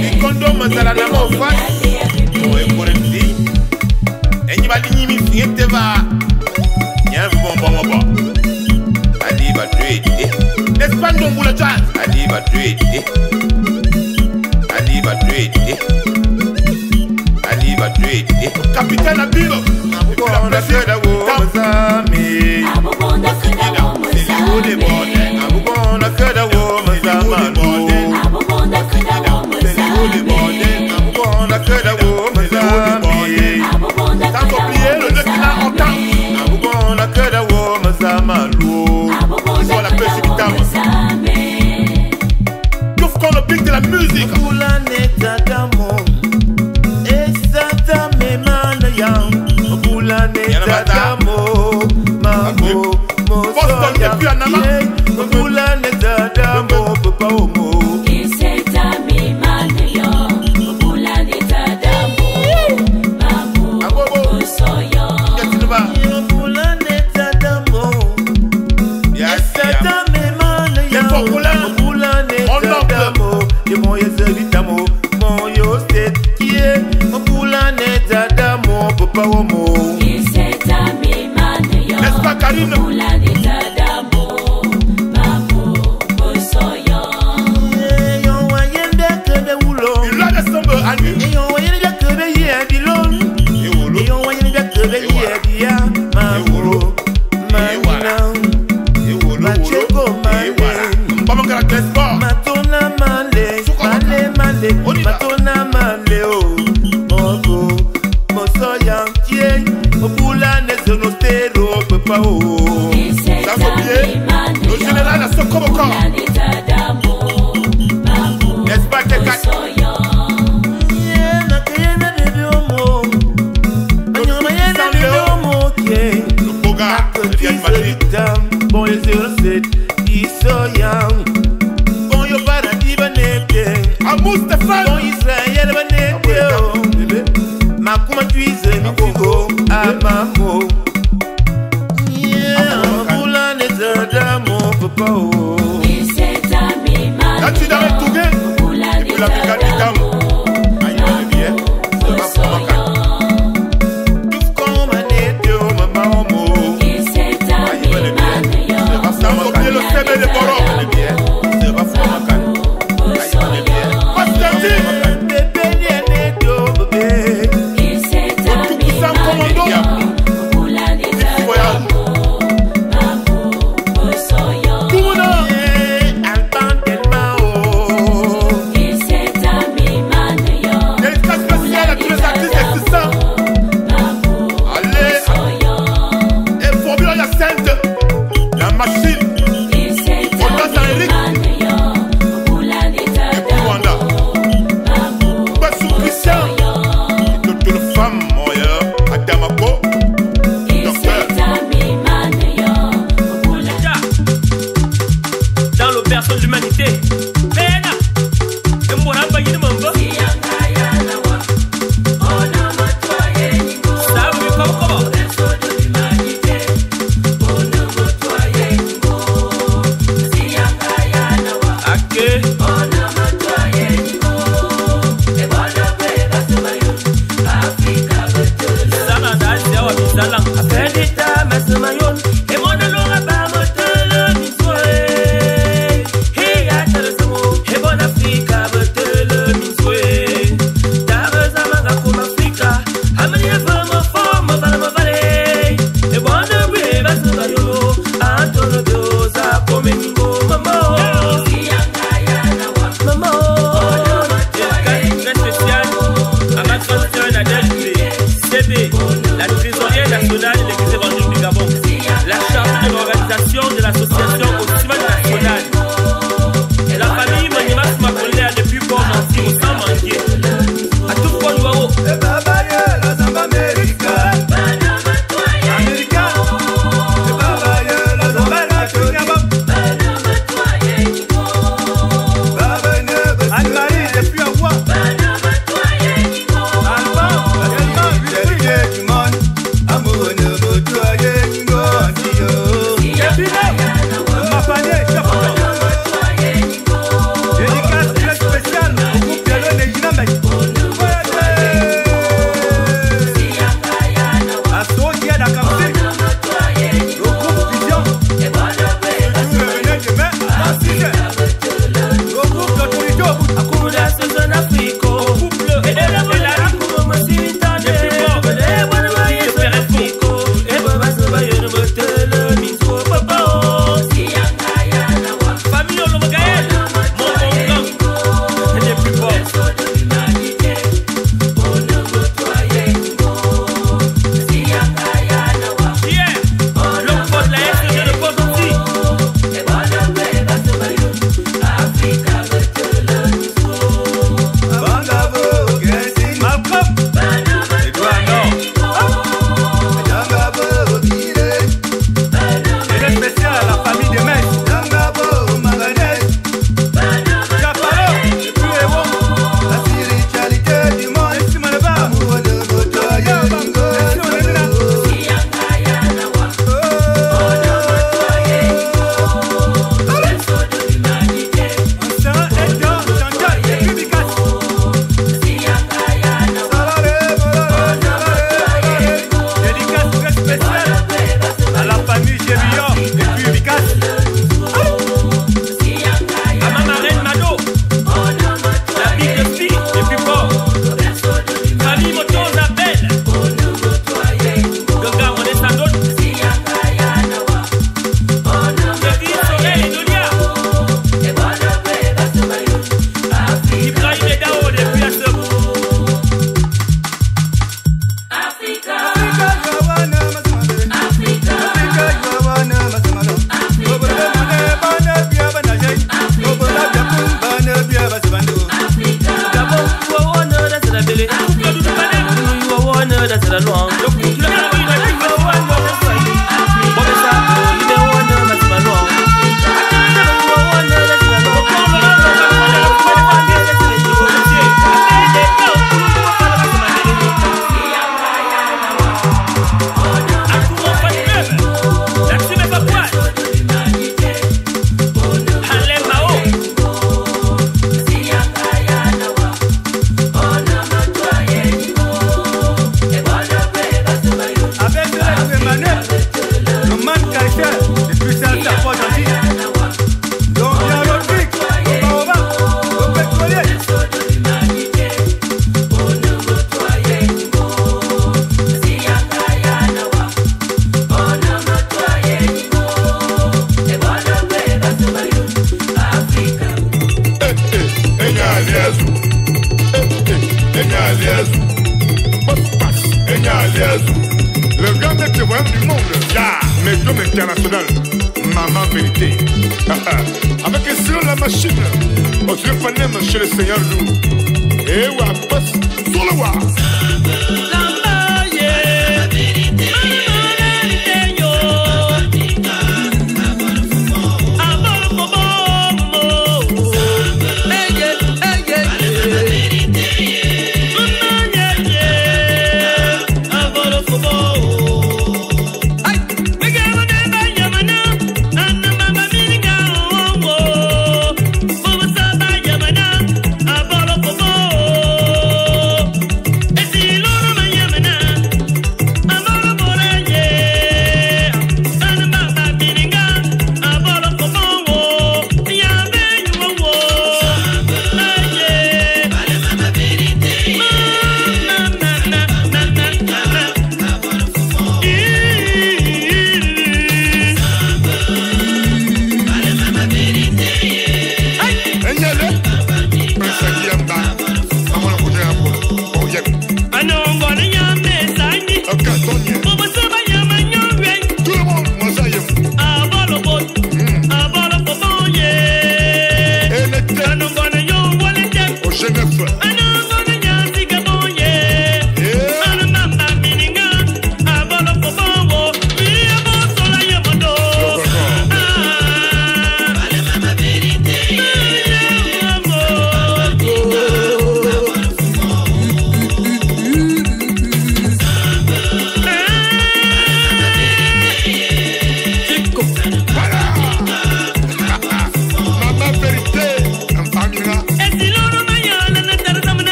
Les condoms zala na mo face. Mo e correcti. Enyi ba dinyi mi fiete va. Nyen bon. Ali va tuer. L'espagne don boule jazz. Ali va tuer. Capitaine Abilo.
Abonda seda wo mazami.
Abonda seda wo mazami.
Abonda seda wo mazami. holy morning. Abubonda keda wo mazami. Sans oublier le lieutenant Otan. Abubonda keda wo mazama lo. Ils sont la pêche vitame. Tout comme le pic de la musique. Abula neta damo. Esata me manayam. Abula neta damo. Mambo. Boston depuis Anama. Abula neta damo. Papa Omo. N'est-ce pas Karine? Il a des sombres à lui. Le général a son comme au corps. N'est-ce pas que le beau gars, bon, les 07, ils sont young. Bon, yo paradis banete. Amour Stéphane. Bon, Israël banete. Ma kuma tuise mi kugo amamo. Abula neta damo papa o. Là tu dois retrouver. Et puis la brigade du damo. Aïe, on est bien. Ça va pour ma canne. Tout comme manete o mama omo. Aïe, on est bien. Ça va pour ma canne. Le CB de Boro. On est bien. Ça va pour ma canne. Aïe, on est bien. Pas bébé neto bébé. Tout ça commando.
Le grand maître voyant du monde, médium international, maman vérité. Avec un sur la machine, on se repanème chez le Seigneur Loup. Et ou à passe sur le roi.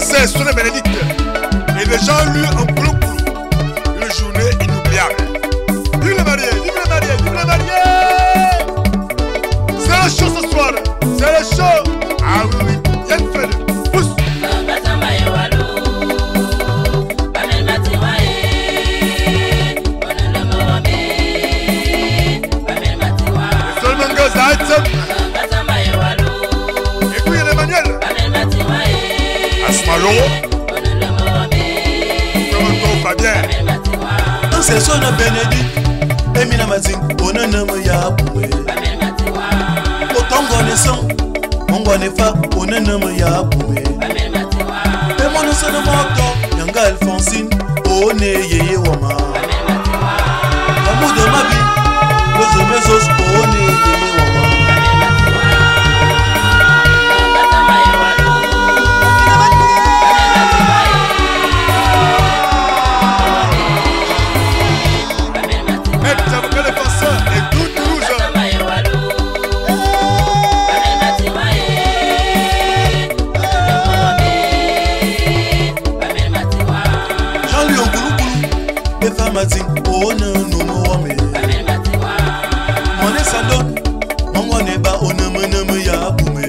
Français, Sonne Bénédicte. Et les gens lui en boulot. Une journée inoubliable. Vive les mariés, vive les mariés, vive les mariés. C'est le show ce soir. C'est le show. Ah oui, il y a une fête. Pousse. Et puis il y a Emmanuel. Asmalo. Fabien.
C'est son Bénédicte. Emina Matin. On a nommé Yaboué. Autant qu'on est sans. On va ne pas. On a nommé Yaboué. Et mon son de moto. Yanga Alphonsine. On est Yé Wama. L'amour de ma vie. Los mesos. On est Yé Wama. Matin, on ne nous wame. Mon esandon, mon neba, on ne me yaboume.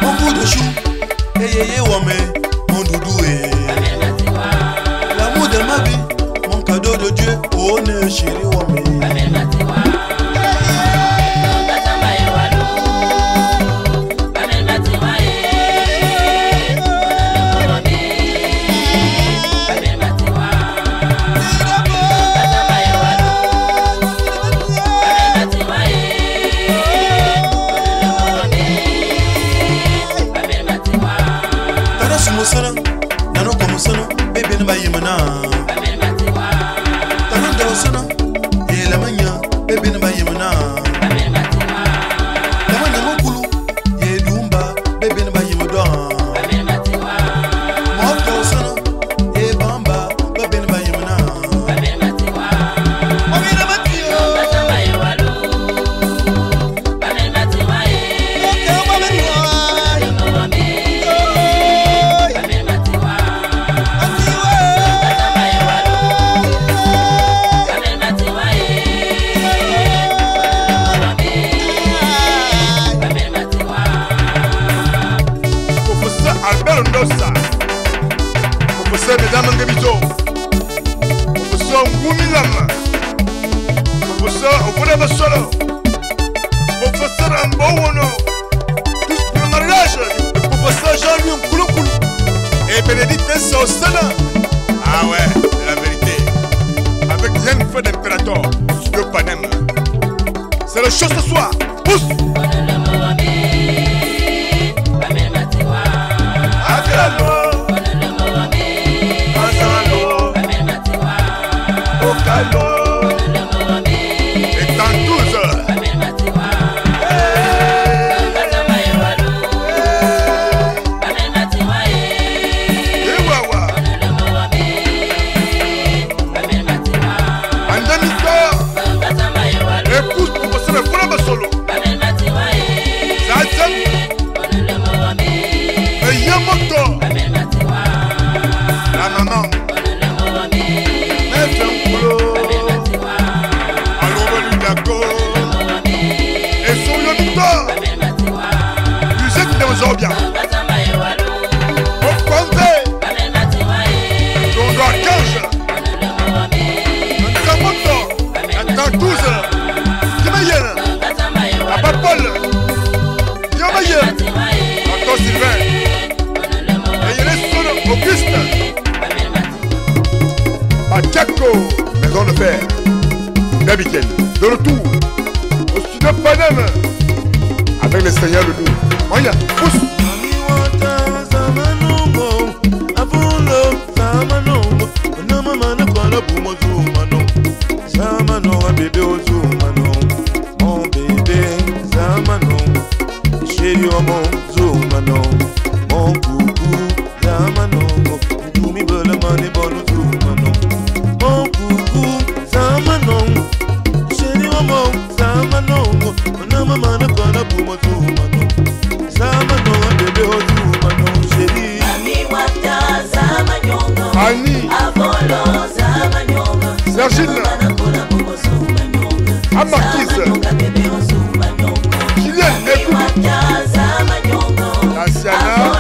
Mon bout de chou, et wame, mon doudoué. L'amour de ma vie, mon cadeau de Dieu, on ne chéri wame.
Ah ouais, la vérité. Avec l'info d'impérateur, le Panem. C'est le show ce soir. Pousse. Et dans 12 heures. Bien. Au Kwanzé, on doit 15, on attends 12, Dimayen, à Papol, Dimayen, attends Sylvain, et il est son Auguste, à Tchako, maison de fer, d'Abiken, de retour, au studio Panem, avec les seigneurs de nous. Moya, pousse.
Sama no
Georgine, à Marquise, Julienne, écoute, Asiana,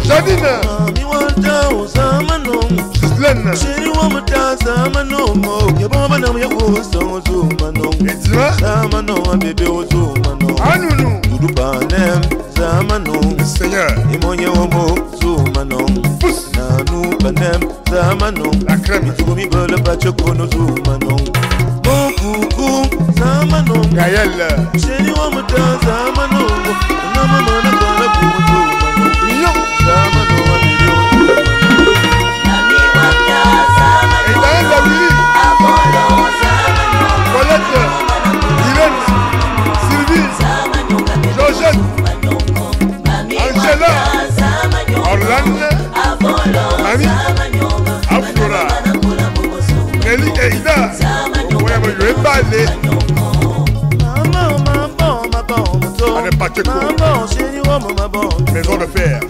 Janine, Gislaine, Seigneur, la crème, Gaël, Nelly et Ida, on est balé. On n'est pas que maison de fer.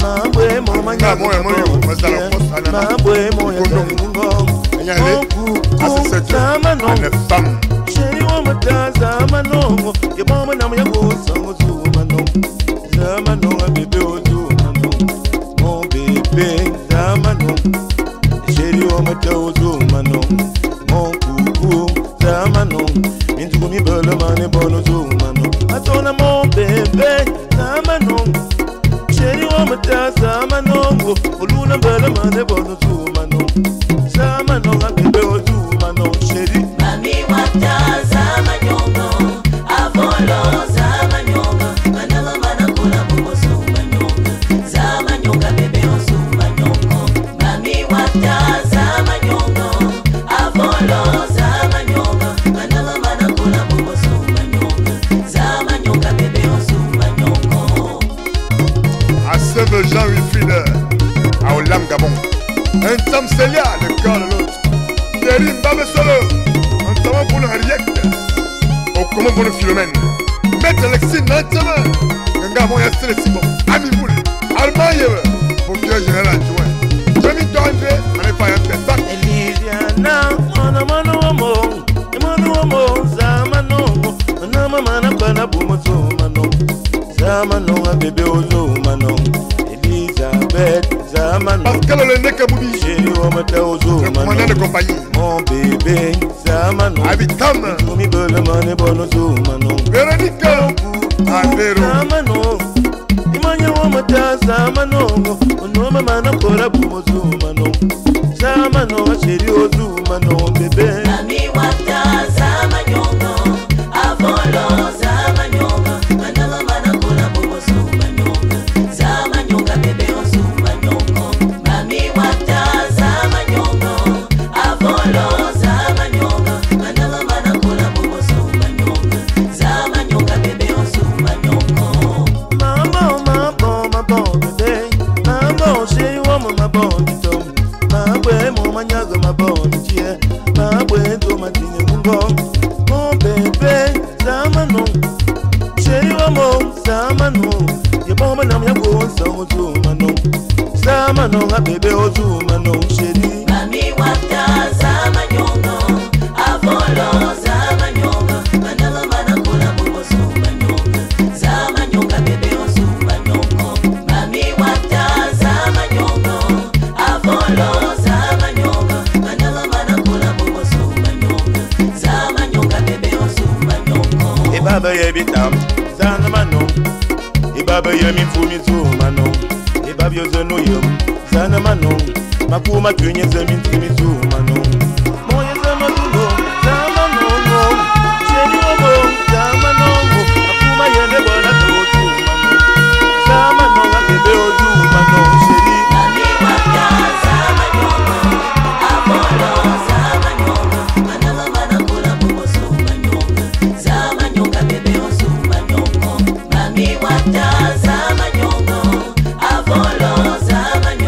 Jean-Wilfried à Olam Gabon. Un Tom Celia, le corps de l'autre. Thierry Mbabe Solo, un Tom pour le Harriet. Au comment pour le Philomène. Maître Alexis Nantama, un Gabon Yassé le Simon. Ami Boule, Armaïev, procureur général adjoint. Jamy Dorandré, on est pas un peu bac.
Eliana, Mano, Zamano, Namana Bana Bumozo, Mano, Zamano, bébé Ozo, Mano.
Pascal le nez Kaboubi, le commandant de compagnie.
Mon bébé, Zamano,
Habitam, Véronique, Andero,
Zamano, Imanya Wamata, Zamano, Onoma Mana Kora Bumozu, Mano, Zamano, Cheri Ozu, Mano, bébé.
Mami Wata, Zamanyongo, Avolo, Zamanyonga, Manala Mana Kora Bumozu, Manyonga, Zamanyonga, bébé.
Bébé Ozu Mano chéri
Mami Wata Zamanyongo Avolo Zamanyonga Manala Manakula Bumozu Manyonga Zamanyonga bébé Ozu Manyongo Mami Wata Zamanyongo Avolo Zamanyonga Manala Manakula Bumozu Manyonga Zamanyonga bébé Ozu Manyongo
E baba yebitam Zana Mano E baba yemi fumizu Mano E baba yozono yom Sana Mano, Makuma Tunya Zamin Timizu Mano, Moya Zamanuno, Zamano, Chediomo, Zamano, Makuma Yende Bona Totu Mano, Zamano, Bebe Ozu Mano, Chedi,
Mami Wata Zamanyongo, Apollo Zamanyongo, Manala Manakula Bumozu Manyonga, Zamanyonga Bebe Ozu Manyongo, Mami Wata Zamanyongo, Apollo Zamanyonga.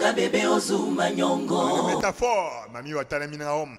Yoka bébé ozuma nyongo.
Métaphore, mami watalamina homme.